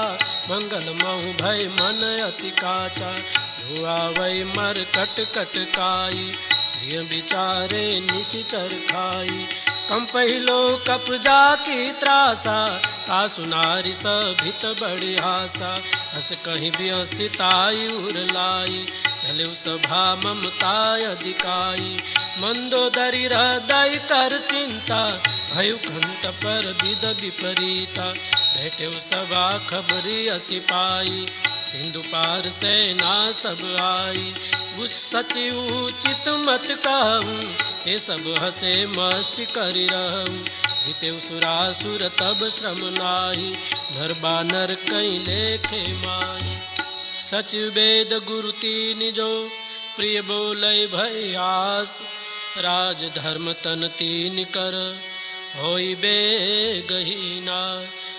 मंगल महु भय मन अति काचा। जो आवै मर कट कट काई जिय विचारे निशिचर खाई। कम पहिलो कप जाकी त्रासा तासु नारी सभित बड़ी आशा। हस कहीं बिहसिताई उर लाई चले सभा ममता अधिकाई। मंदोदरी हृदय कर चिंता भयु कंत पर विद विपरीता। बैठे सभा खबरी असी पाई सिंधु पार सेना सब आई। बुझ सचिव उचित मत कहूँ ये सब हसे मस्ति करि रहूँ। जिते सुरासुर तब श्रम नाही नर बानर कई लेखे माही। सचिव वेद गुरु तीन जो प्रिय बोलै भय आस। राज धर्म तन तीन कर होई बेगहीना।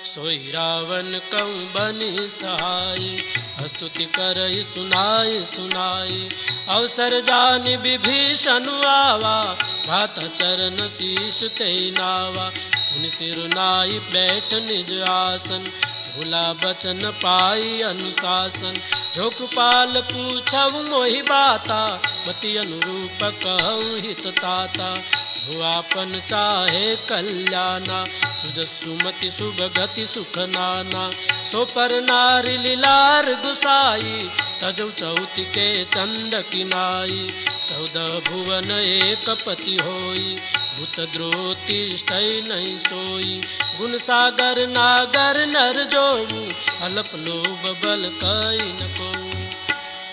सोई रावण कहूँ बनि सहाय स्तुति करहि सुनाई सुनाई। अवसर जानि विभीषण आवा भ्राता चरण शीश ते नावा। उन सिर नाई बैठ निज आसन भूला बचन पाई अनुशासन। जो कृपाल पूछऊ मोहि बाता मति अनुरूप कहूँ हित ताता। जो आपन चाहे कल्याणा सुजसुमति शुभ गति सुख नाना। सो पर नारी लीलार गुसाई तजौ चौति के चंद किनाई। 14 भुवन एक पति होई भूत द्रोतिष्ठै नहीं सोई। गुण सागर नागर नर जोऊ अल्प लोभ बल कई न कोऊ।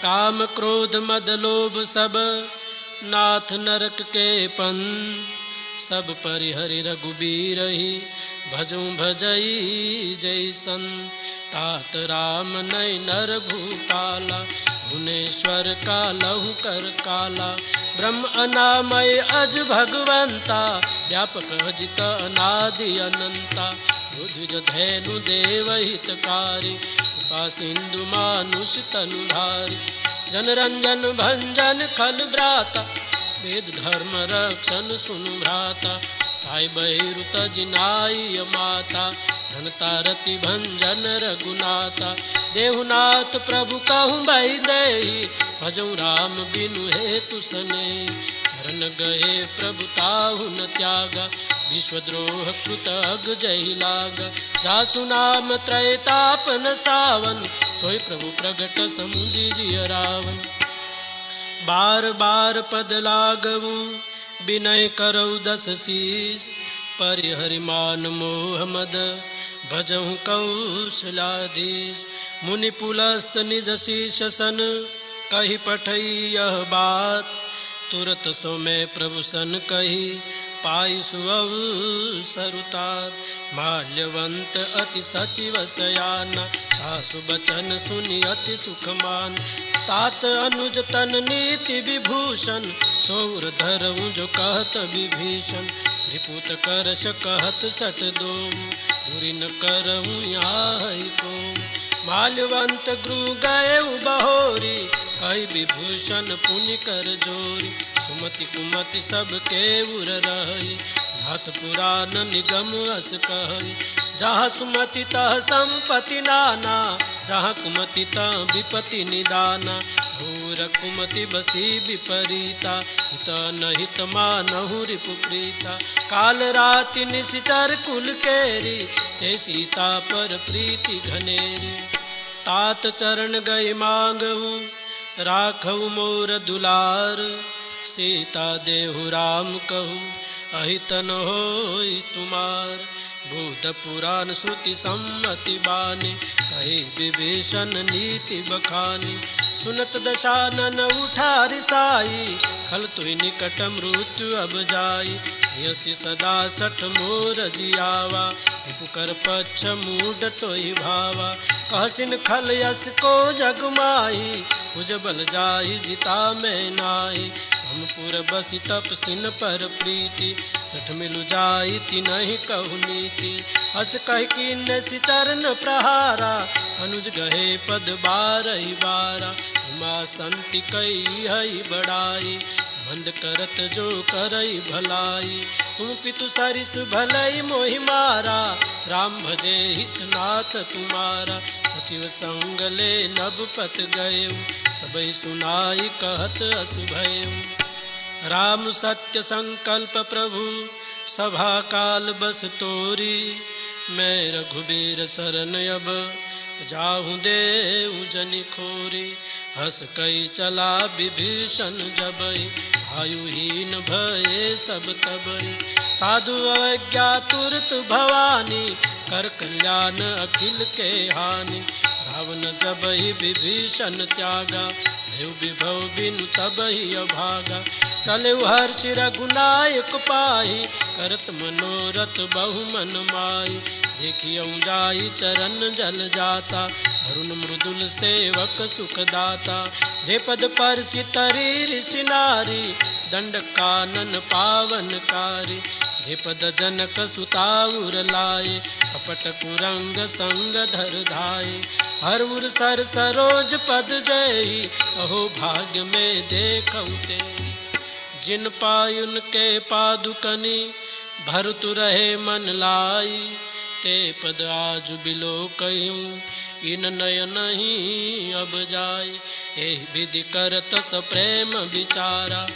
काम क्रोध मद लोभ सब नाथ नरक के पन। सब परिहरि रघुबीर ही भजूं भजई जैसन। तात राम नय नर भूपाला भुवनेश्वर का लहु कर काला। ब्रह्म अनामय अज भगवंता व्यापक अजित अनादि अनंता। बुद्धिज धैनु देव हितकारी कृपा सिंधु मानुष तनुधारी। जनरंजन भंजन खल भ्राता वेद धर्म रक्षण सुनु भ्राता। भाई बहिरु तजिनाई माता धनता रति भंजन रघुनाथा। देहुनाथ प्रभु कहूँ बहि देहि भजऊँ राम बिनु हेतु सने। शरण गए प्रभु ताहु न त्यागा, विश्वद्रोह कृत अग जय लागा। जासु नाम त्रैताप न सावन, सोई प्रभु प्रगट समुझि जिय रावण। बार बार पद लागऊ विनय करऊ दस शीस, परिहरिमान मोह मद भजहु कौशलाधीश। मुनि पुलस्त निज शीश सन, कही पठई यह बात, तुरत सो मैं प्रभु सन कही, पाई सुअवसरुतात। माल्यवंत अति सचिव सयाना, सासु बचन सुनि अति सुख मान। तात अनुज तन नीति विभूषण, सौर धरऊं जो कहत विभीषण। रिपुत करश कहत सट दोम, दूरी न करऊं याहि कोम। माल्यवंत गृह गए बहोरी, कही विभूषण पुनि कर जोरी। सुमति कुमति सब के उर रही, नाथ पुराण निगम अस कही। जहाँ सुमति तह संपत्ति नाना, जहाँ कुमति तह विपत्ति निदाना। घोर कुमति बसी विपरीता, हित नहित मानहु रिपु प्रीता। काल राति निशिचर कुल केरी, ते सीता पर प्रीति घनेरी। तात चरण गए मांगहु, राखऊ मोर दुलार। सीता देहु राम कहू, अहितन होई तुमार। भूत पुराण श्रुति सम्मति बानी, कही विभीषण नीति बखानी। सुनत दशानन उठा रिसाई, खल तुहि निकट मृत्यु अब जाई। यसी सदा सठ मोर जियावा, रिपुकर पक्ष मूड तोहि भावा। कहसिन खल यस को जग माही, भुज बल जाहि जिता मैं नाहि। हमपुर बसि तपसिन पर प्रीति, सठ मिलु जाई तिनहि कहु नीति। हस कह कीन्ह चरण प्रहारा, अनुज गहे पद बारहि बारा। हिमा संति कई हई बड़ाई, बंद करत जो करई भलाई। तुम पितु सरिस भलई मोहि मारा, राम भजे हितनाथ तुम्हारा। सचिव संग ले नभ पत गएऊ, सबई सुनाई कहत अस भयऊ। राम सत्य संकल्प प्रभु, सभा काल बस तोरी। मैं रघुबीर शरण अब, जाहूँ देऊ जनि खोरी। हस कई चला विभीषण जबई, आयुहीन भये सब तबई। साधु अवज्ञा तुरत भवानी, कर कल्याण अखिल के हानि। रावण जबहि विभीषण त्यागा, भयउ विभव बिनु तबहि अभागा। चले हर्ष रघुनायक पाहि, करत मनोरथ बहु मन माहि। देखियऊ जाई चरण जल जाता, अरुण मृदुल सेवक सुखदाता। जे पद पर सितरी ऋषि नारी, दंड कानन पावनकारी। जे पद जनक सुताउर लाए, कपट कुरंग संग धर धाये। हर उर सर सरोज पद जयी, अहो भाग्य में देखऊ तेई। जिन पायुन के पादुकनी, भरतु रहे मन लाई। ते पद आज बिलो कहूँ, इन नय नहीं अब जाय। एहि विधि करत स प्रेम विचारा,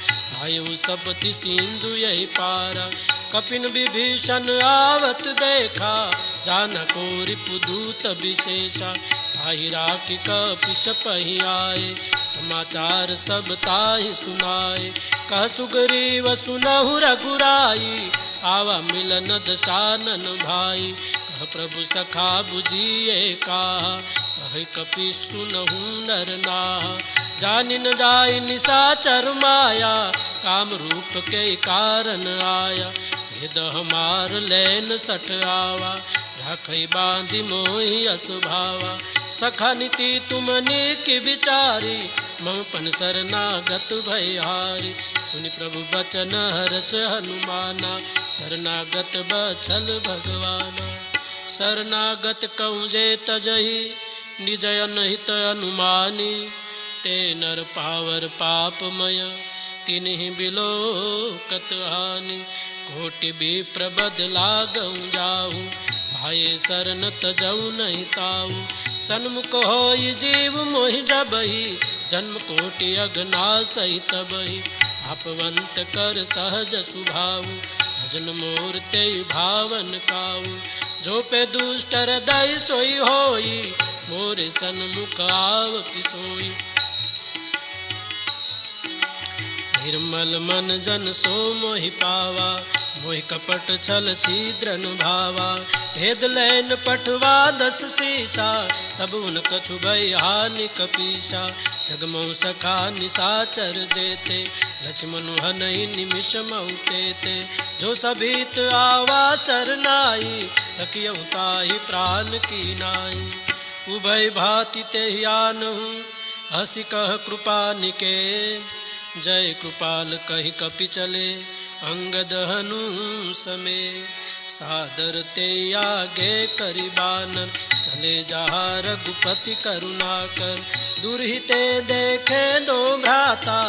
आयु सपति सिंधु यही पारा। कपिन विभीषण आवत देखा, जाना को रिपुदूत विशेषा। ताहि राखि कपिश पहि आए, समाचार सब ताहि सुनाए। कह सुग्रीव सुनहु रघुराई, आवा मिलन दशानन भाई। कह प्रभु सखा बुझिए कहा, कह कपि सुनहु नर नाहा। जानि न जाय निशाचर माया, काम रूप के कारण आया। भेद हमार लैन सठ आवा, राखई बांधि मोहि अस भावा। सखा नीति तुमने की विचारी, ममपन शरणागत भयहारी। सुनि प्रभु बचन हर्ष हनुमाना, शरणागत बछल भगवाना। शरणागत कहूँ जे तजहि, निज अनहित अनुमानी। ते नर पावर पापमय, तिन्हि बिलोकत हानि। कोटि विप्र बदला गऊँ जाहूँ, भाये शरण तजऊ नहीं ताऊ। सन्मुख होई जीव मोहि जबहि, जन्म कोटि अगनासहि तबहि। आपवंत कर सहज सुभाव, भजन मोर ते भावन काऊ। जो पे दुष्ट हृदय सोई होई, मोरे सन्मुख आव किसोई। निर्मल मन जन सो मोहि पावा, मोहि कपट छल छिद्रन भावा। भेद लैन पठवा 10 सीसा, तब उन कछु भय हानि कपीसा। जगमोह सखा निशाचर जेते, लक्ष्मण हनहि निमिष मऊ तेते। जो सभीत आवा शरनाई, रखियौ ताहि प्राण की नाई। उभय भांति तेहि आनहु, हँसि कह कृपा निके। जय कृपाल कहि कपि चले, अंगद हनु समेत। सादर ते आगे करि बानर, चले जहाँ रघुपति करुणाकर। दुर्हिते देखे दो भ्राता,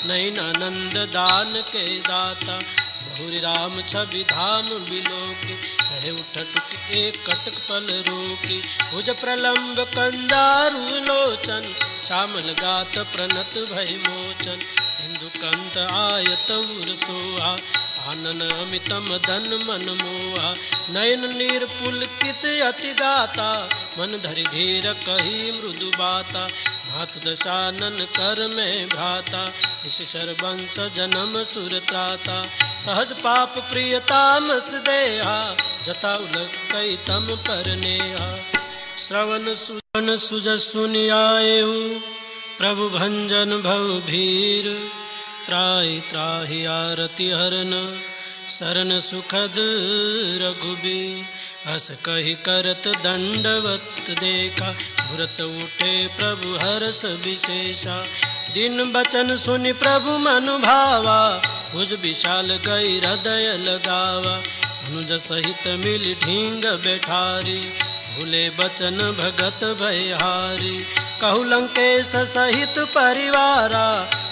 नयनानंद दान के दाता। बहुरी राम छवि धाम बिलोकी, कहे उठट एक कटक पल रोकी। भुज प्रलंब कंजारु लोचन, श्यामल गात प्रणत भय मोचन। सिंधु कंत आयत उर सोहा, आनन अमित मदन मन मोहा। नयन नीर पुलकित अति गाता, मन धरि धीर कही मृदु बाता। नाथ दशानन कर में भ्राता, निशिचर वंश जन्म सुर त्राता। सहज पाप प्रियतामस देहा, जता उलकै तम पर नेहा। श्रवण सुजन सुजस सुनि आएहु, प्रभु भंजन भव भीर। त्राहि त्राहि आरति हरन, शरण सुखद रघुबीर। हस कहि करत दंडवत देखा, भुरत उठे प्रभु हर्ष विशेषा। दिन बचन सुनि प्रभु मन भावा, भुज विशाल गई हृदय लगावा। अनुज सहित मिल ढींग बैठारी, भूले बचन भगत भयहारी। कहु लंकेश सहित परिवारा,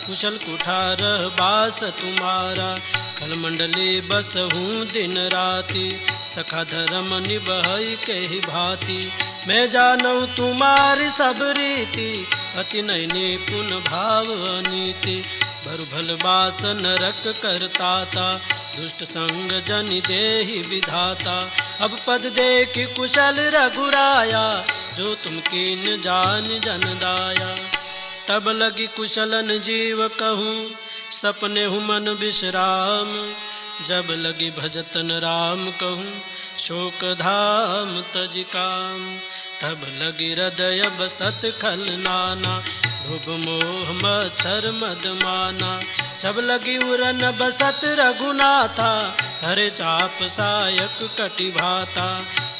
कुशल कुठार बास तुम्हारा। कल मंडली बसहूँ दिन राति, सखा धर्म निबहई के भांति। मैं जानऊ तुम्हारी सब रीति, अति नयनी पुन भाव अनीति। भरु भल बास नरक करताता, दुष्ट संग जन देहि विधाता। अब पद देखि कुशल रघुराया, जो तुम कीन जान जन दाया। तब लगी कुशलन जीव कहूँ, सपने हूँ मन विश्राम। जब लगी भजतन राम कहूँ, शोक धाम तज काम। तब लगी हृदय बसत खल नाना, लोभ मोह मच्छर मद माना। जब लगी उरन बसत रघुनाथा, धरे चाप सायक कटि भाता।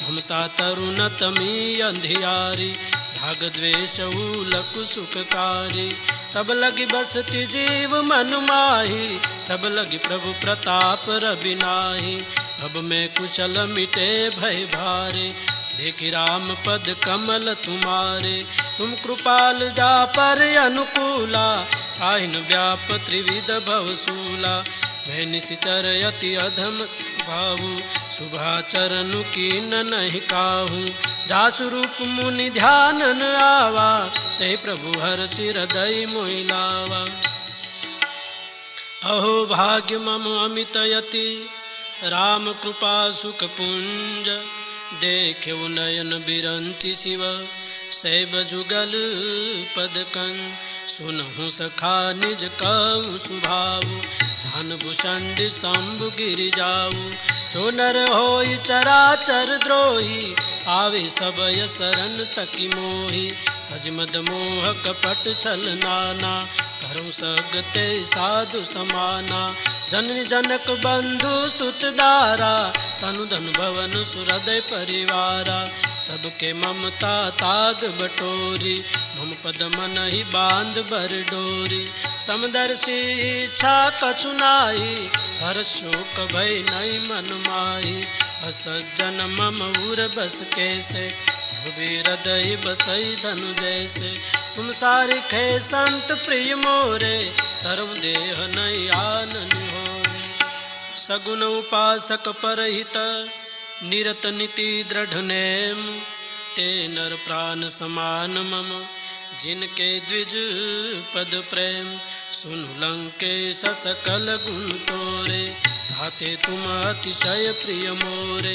ममता तरुण तमी अंधियारी, राग द्वेष उलक सुखकारी। तब लगी बसती जीव मन माही, तब लगी प्रभु प्रताप रविनाही। अब मैं कुशल मिटे भय भारे, देखि राम पद कमल तुम्हारे। तुम कृपाल जा पर अनुकूला, आहिन व्याप त्रिविध भवसूला। मैं निशिचर यति अधम भावु, शुभाचरण कीन नहीं काहू। जासु रूप मुनि ध्यानन आवा, ते प्रभु हर हृदय मोहि लावा। अहो भाग्य मम अमित यति, राम कृपा सुख पुंज। देखे नयन बिरंचि शिव, सैब जुगल पद कंज। सुनहु सखा निज कहु सुभावु, जान भूषण शंभु गिरि जाऊ। जो नर होई चराचर द्रोही, आवे सबय शरण तकी मोहि। तज मद मोह कपट छल नाना, करहु सगते साधु समाना। जननी जनक बंधु सुत दारा, तनु धन भवन सुहृदय परिवारा। सबके ममता ताग बटोरी, मम पद मन ही बांध बर डोरी। समदर्शी इच्छा कछु नाहि, हर शोक भय नहीं मन माही। असज्जन मम उर बस कैसे, हृदय बसई धनु जैसे। तुम सारिखे संत प्रिय मोरे, धर्म देह नहीं आनन होरे। सगुन उपासक परहित, निरत नीति दृढ़ नेम। ते नर प्राण समान मम, जिनके द्विज पद प्रेम। सुनु लंकेश सकल गुण तोरे, ताते तुम अतिशय प्रिय मोरे।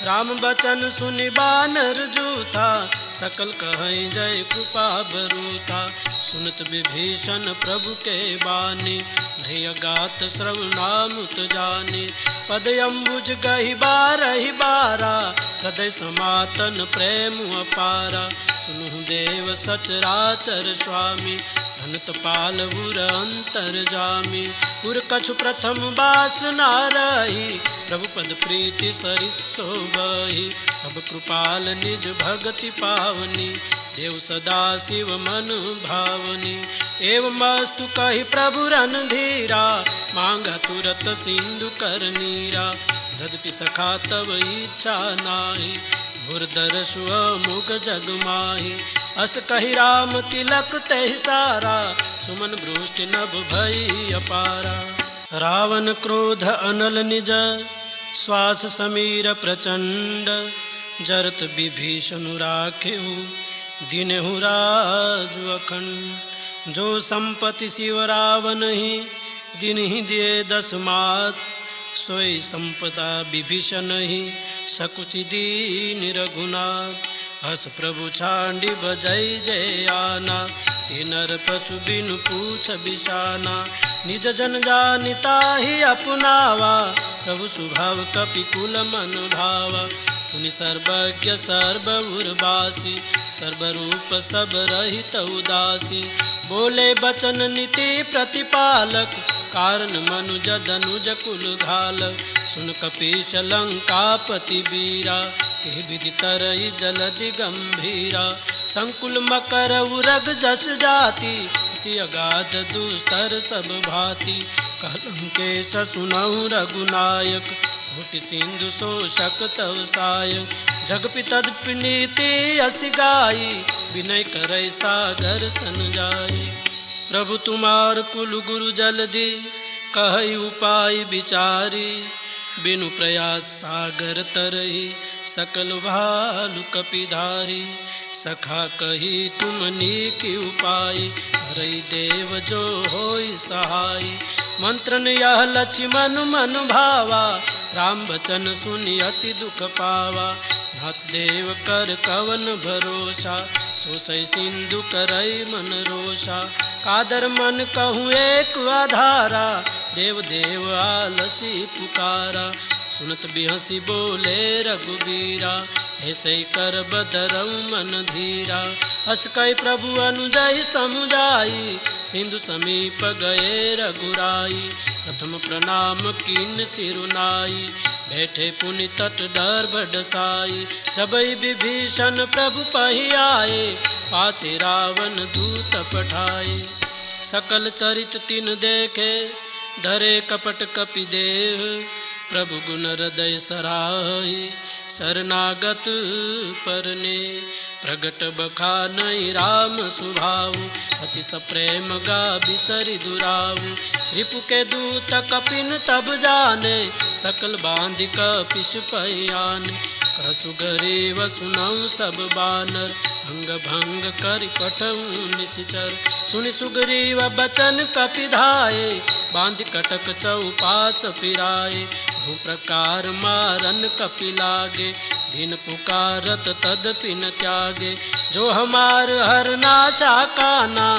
राम बचन सुनि बानर जूथा, सकल कहें जय कृपा बरूथा। सुनत विभीषण प्रभु के बानी, नहीं अगात श्रवणामुत जानी। पद अम्बुज गहि बारहि बारा, हृदय समातन प्रेम अपारा। सुनु देव सचराचर स्वामी, अनंत पाल उर अंतर जामी। उर कछु प्रथम बास नारही, प्रभु पद प्रीति सरिस सोबहि। अब कृपाल निज भगति पावनी, देव सदा शिव मन भावनी। एवं अस्तु कहि प्रभु रणधीरा, मांगा तुरत सिंधु कर नीरा। यद्यपि सखा तब इच्छा नाहि, घुरधर सुमुख जग माहि। अस कहि राम तिलक तेहि सारा, सुमन बृष्टि नभ भई अपारा। रावण क्रोध अनल निज, श्वास समीर प्रचंड। जरत विभीषण राखेहु, दिनहु राजु अखंड। जो संपत्ति शिव रावण ही, दिन ही दिए 10 मात। सोई संपदा विभीषण ही, सकुचि दीन रघुनाथ। हस प्रभु छांडी बजै जय आना, ते नर पशु बिनु पूछ बिसाना। निज जन जानिता ही अपनावा, प्रभु स्वभाव कपि कुल मन भावा। पुनि सर्वज्ञ सर्व उर्वासी, सर्वरूप सब रहित उदासी। बोले बचन नीति प्रतिपालक, कारण मनुज धनुज कुल घालक। सुन कपीश लंकापति बीरा, के विधि तरई जलधि गंभीरा। संकुल मकर उरग जस जाति, अति अगाध दुस्तर सब भांति। कलंकेश सुनहु रघुनायक, कोटि सिंधु शोषक तव सहायक। जगपितद नीति अस गाई, विनय करय सागर सन जाई। प्रभु तुम्हार कुल गुरु जलधि, कहई उपाय विचारी। बिनु प्रयास सागर तरही, सकल भालु कपिधारी। सखा कही तुम नीकी उपाय, हरई देव जो होई सहाय। मंत्रन यह लक्ष्मण मन भावा, राम बचन सुनि अति दुख पावा। नाथ देव कर कवन भरोसा, सोसै सिंधु करई मन रोषा। कादर मन कहूँ एक आधारा, देव देव आलसी पुकारा। सुनत बिहसी बोले रघुबीरा, ऐसे कर बदरऊ मन धीरा। हस कई प्रभु अनुजय समुझाई, सिंधु समीप गए रघुराई। प्रथम प्रणाम कीन सिरुनाई, बैठे पुनि तट डर बडसाई। जबई विभीषण प्रभु पहि आए, पाछे रावण दूत पठाए। सकल चरित तिन देखे, धरे कपट कपि देह। प्रभु गुण हृदय सराही, शरणागत परने। प्रगट बखानई राम सुभाऊ, अति सप्रेम गा बिसरि दुराऊ। रिपु के दूत कपिन तब जाने, सकल बांधि कपिश पयाने। कहसु गरीब सुनऊ सब बानर, अंग भंग कर कटऊ निश्चर। सुनि सुग्रीव बचन कपिधाये, बांधि कटक चौपास फिराए। बहु प्रकार मारन कपि लागे, दिन पुकारत तदपि न त्यागे। जो हमार हर नाशा काना,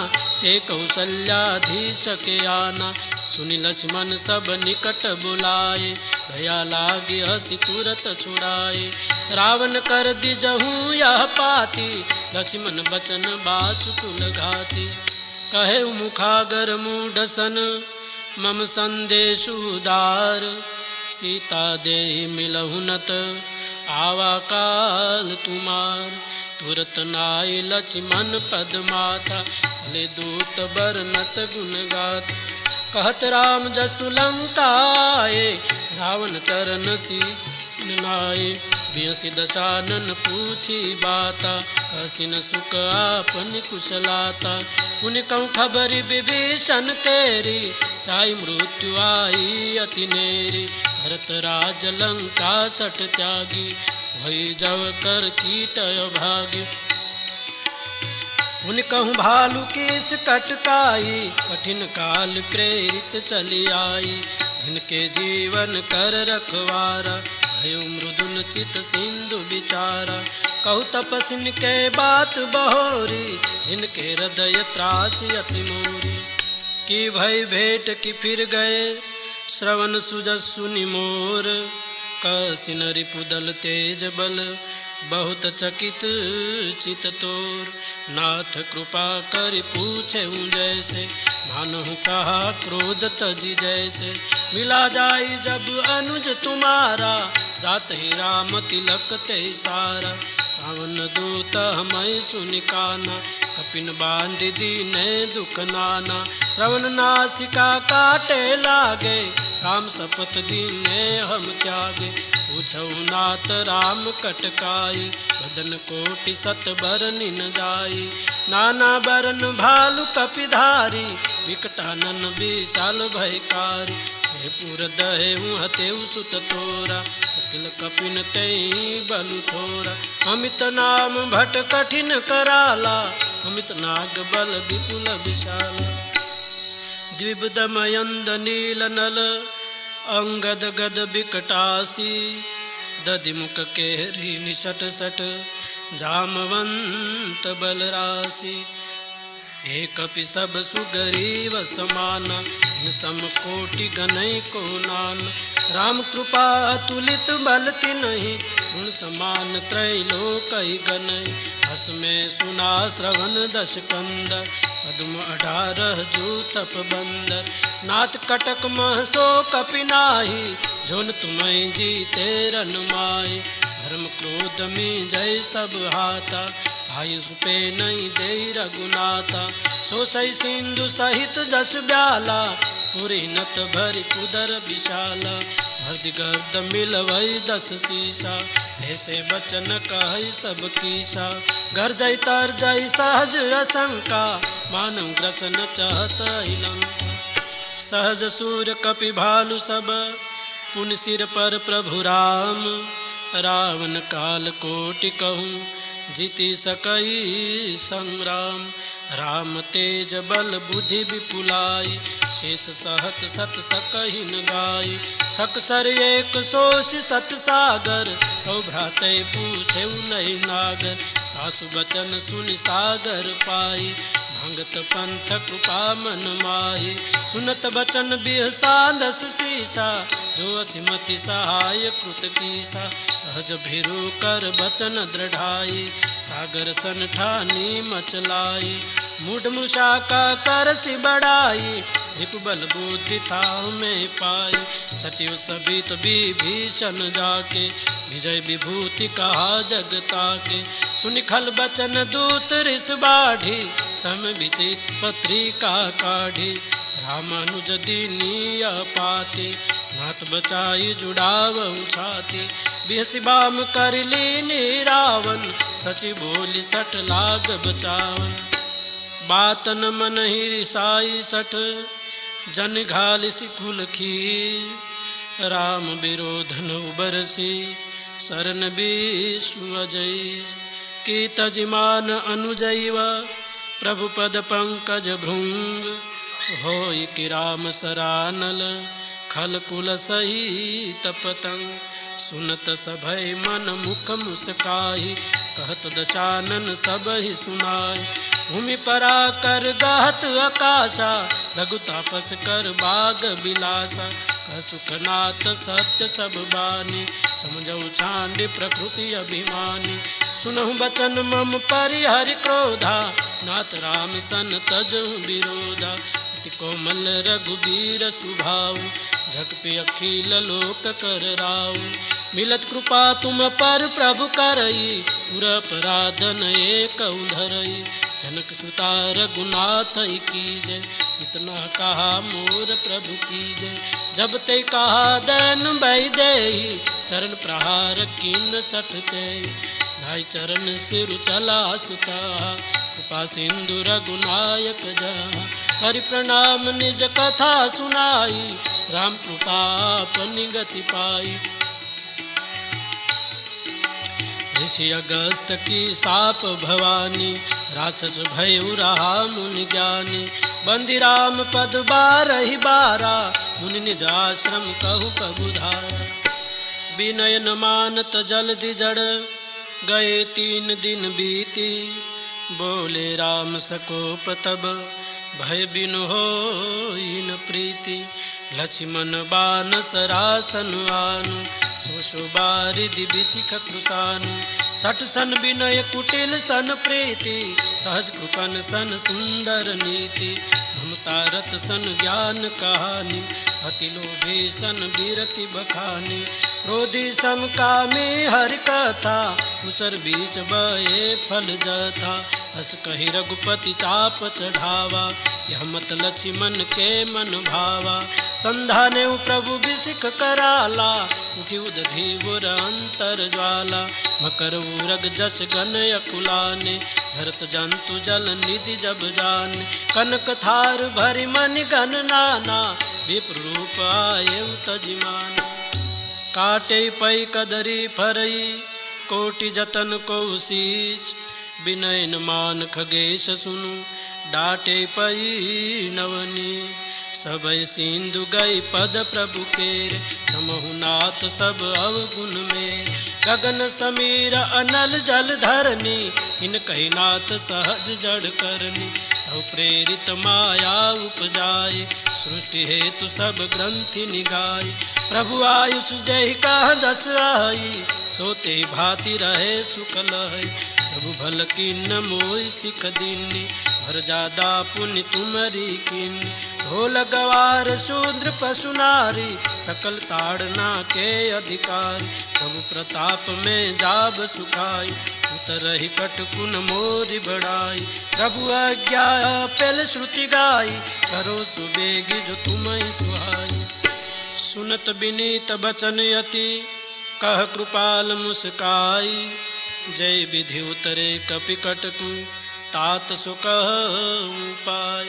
ते कौशल्याधीश के आना। सुनि लक्ष्मण सब निकट बुलाए, भया लागे हसी तुरत छुड़ाए। रावण कर दिजहूँ यह पाती, लक्ष्मण बचन बाचुकुल घाती। कहे मुखागर मूढ़ सन, मम संदेशु उदार। सीता देहि मिलहु नत, आवा काल तुमार। तुरत नाई लक्ष्मण पद माथा, चले दूत बरनत गुण गात। कहत राम जसु लंकाए, रावण चरण शीस नाए। बियसि दशानन पूछी बाता, हसिन सुख आपन कुशलाता। उन कहूँ खबरी विभीषण केरी, ताई मृत्यु आई अति नेरी। भरत राज लंका सट त्यागी, भई जव कर कीट भागी। उन कहूँ भालू कीस कटकाई, कठिन काल प्रेरित चली आई। जिनके जीवन कर रखवारा, भयो मृदुल चित सिंधु विचारा। कहु तपस्विन के बात बहोरी, जिनके हृदय त्रास अति मोरी। की भय भेंट की फिर गए, श्रवण सुजस्सु निमोर। कसिन रिपुदल तेज बल, बहुत चकित चित तोर। नाथ कृपा कर पूछे जैसे, मानहु कहा क्रोध तजी जैसे। मिला जाई जब अनुज तुम्हारा, जात ही राम तिलक ते सारा। पावन दूत हमें सुनिकाना, कपिन बांध दीने दुख नाना। श्रवण नासिका काटे लागे, राम शपथ दीने हम त्यागे। पूछऊ नाथ राम कटकाई, बदन कोटि सत बरनि न जाई। नाना बरन भालु कपिधारी, विकटानन विशाल भयकारी। हे पुर दहेउ हतेउ सुत तोरा, सकिल कपिन तेई बलु थोरा। अमित नाम भट कठिन कराला, अमित नाग बल विपुल विशाला। द्विविध मयंद नील नल, अंगद गद विकटासी। दधिमुख केहरी निसट सट, जामवंत बलराशि। हे कपि सब सुग्रीव समाना, इन सम कोटि गनई को नान। राम कृपा अतुलित बल तिन्हि, गुण समान त्रैलोकहि गनई। हस में सुना श्रवण दश कंदर, पद्म 18 जो तप बंदर। नाथ कटक मह सो कपि नाही, जोन तुम्हें जीते रन माय। धर्म क्रोध में जय सब हाथा, आयुष पे नहीं दे रघुनाथा। सो सही सिंधु सहित जस ब्याला, पुरी नत भरी कुदर विशाला। हृदय गर्द मिलवई 10 शीशा, ऐसे बचन कहि सब कीसा। घर जय तर जय सहज असंका, मानव ग्रसन चाहत लंका। सहज सूर कपि भालु सब, पुन सिर पर प्रभु राम। रावण काल कोटि कहूँ, जीति सकई संग्राम। राम तेज बल बुद्धि विपुलाई, शेष सहत सत सकहि न गाई। सकसर एक सोष सत सागर, तो भ्राते पूछे नहीं नागर। तासु बचन सुनि सागर पाई, भांगत पंथ कृपा मन माही। सुनत बचन बिहसा 10 शीसा, जो असिमति सहाय कृत कीसा। सहज भिरु कर बचन दृढ़ाई, सागर सन ठानी मचलाई। मूढ़ मुषा का कर सि बढ़ाई, रिपु बल बुद्धि था में पाई। सचिव सबित विभीषण जाके, विजय विभूति कहा जगता के। सुनि खल बचन दूत ऋष बाढ़ी, सम विचित पत्रिका काढ़ी। रामानुज दीनी पाती, नाथ बचाई जुड़ावहु छाती। बिहसि बाम कर लीनी रावण, सचि बोली सठ लाग बचावन। बातन मन ही रिसाई सठ, जन घालिसि कुल खीर। राम विरोधन उबरसी, शरण विष्णु अजय। की तजिमान अनुजैव, प्रभु पद पंकज भृंग। होई कि राम सरानल, खल कुल सहित पतंग। सुनत सभय मन मुख मुस्काई, कहत दशानन सब ही सुनाई। भूमि परा कर गहत आकाशा, रघु तापस कर बाग बिलासा। कह सुखनाथ सत्य सब बानी, समझऊ छांड प्रकृति अभिमानी। सुनहु बचन मम परिहरि क्रोधा, नाथ राम सन तजहु विरोधा। अति कोमल रघुबीर सुभाऊ, झक पे अखिल लोक कर राऊ। मिलत कृपा तुम पर प्रभु करई, पुर अपराधन एक धरई। जनक सुता रघुनाथ कीजय, इतना कहा मोर प्रभु कीजय। जब ते कहा दैन भय देहि, चरण प्रहार किन सठ ते। भाई चरण सिर चला सुता, कृपा सिंधु रघुनायक जहाँ। हरि प्रणाम निज कथा सुनाई, राम कृपा अपनी गति पाई। ऋषि अगस्त की साप भवानी, राक्षस भयउ रहा मुनि ज्ञानी। बंदी राम पद 12 बारा, मुनि निज आश्रम कहु प्रभुधारा। विनय न मानत जल्दि जड़, गए 3 दिन बीती। बोले राम सकोप तब, भय बिनु होई न प्रीति। लक्ष्मण बान सरासन आनु, सो बारिधि बिसिख कृसानु। सठ सन विनय कुटिल सन प्रीति, सहज कृपन सन सुंदर नीति। ममता रत सन ज्ञान कहानी, अति लोभी सन बीरति बखानी। क्रोधी सम कामी हरि कथा, उसर बीच बये फल जथा। हस कहि रघुपति चाप चढ़ावा, यह मत लक्ष्मण के मन भावा। संधाने प्रभु बिसिख कराला, उठी उदधि बुर अंतर ज्वाला। मकर उरग जस गन अकुलाने, झरत जंतु जल निधि जब जाने। कनक थार भरि मनि गन नाना, विप्र रूप आये तजिमाना। काटे पै कदरी फरई, कोटि जतन को सींच। विनय न मान खगेश सुनु, डाटे पई नवनी। सबय सिंधु गई पद प्रभु केर, समहु नाथ सब अवगुण में। गगन समीर अनल जल धरनी, इन कही नाथ सहज जड़ करनी। तव प्रेरित माया उपजाए, सृष्टि हेतु सब ग्रंथि निगाई। प्रभु आयुष जय कह जस आई, सोते भांति रहे सुख लहै। प्रभु भल किन्न मोहि सिख दीनी, भर जादा पुण्य तुमरी कीनी। ढोल गवार शूद्र पशु नारी, सकल ताड़ना के अधिकारी। प्रभु प्रताप में जाब सुखाई, उतरहि कटकुन मोरि बढ़ाई। प्रभु आज्ञा पेल श्रुति गाई, करो सुबेगी जो तुम्हें सुहाई। सुनत विनीत बचन यति, कह कृपाल मुस्काई। जय विधि उतरे कपि कटकु, तात सुख उपाय।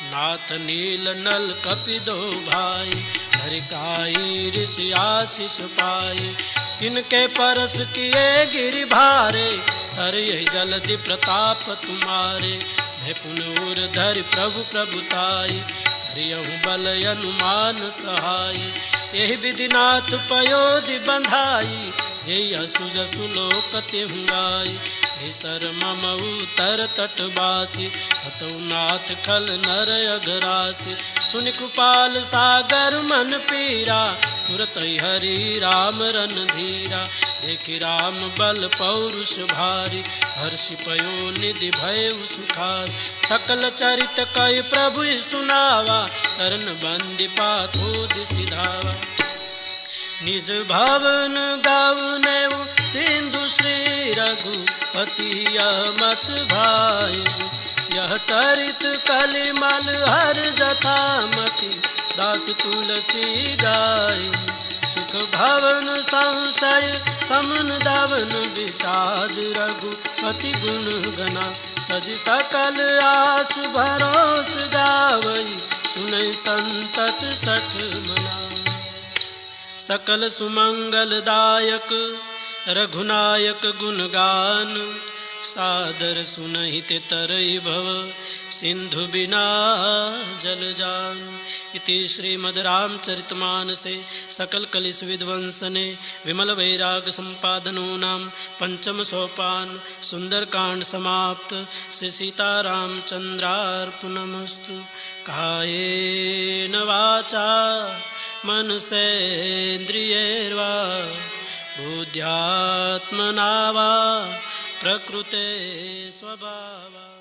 नाथ नील नल कपि दो भाई, हरिकाई ऋषि आशीष पाई। तिनके परस किए गिरि भारे, तर यही जलधि प्रताप तुम्हारे। भय पुन उर धरि प्रभु प्रभुताई, हरियहु बल अनुमान सहाय। यही विधिनाथ पयोधि बंधाई, जय असु जसु लोक तेहु गाई। हे सर मम उतर तटवासी, हतौ नाथ खल नर अघरासी। सुनि कृपाल सागर मन पीरा, तुरत हरि राम रन धीरा। देखि राम बल पौरुष भारी, हर्षि पयो निधि भयउ सुखार। सकल चरित कहि प्रभु सुनावा, चरण बंदिपा धोधि सिधावा। निज भवन गावने सिंधु श्री रघुपति, यह मत भाई। यह चरित कलिमल हर जथा मति, दास तुलसी गाय। सुख भवन संशय समन दावन, विषाद रघुपति गुण गना। तज सकल आस भरोस गावई, सुनय संतत सठ मना। सकल सुमंगल दायक रघुनायक गुणगान, सादर सुनहित तरई भव सिंधु बिना जल जान। इति श्रीमद् रामचरितमानसे सकल कलिश विध्वंसने विमल वैराग संपादनो नाम पंचम सोपान सुंदरकांड समाप्त। श्री सीतारामचंद्रार्पणमस्तु। कायेन वाचा मनसेन्द्रियैर्वा बुद्ध्यात्मना वा प्रकृते स्वभावा।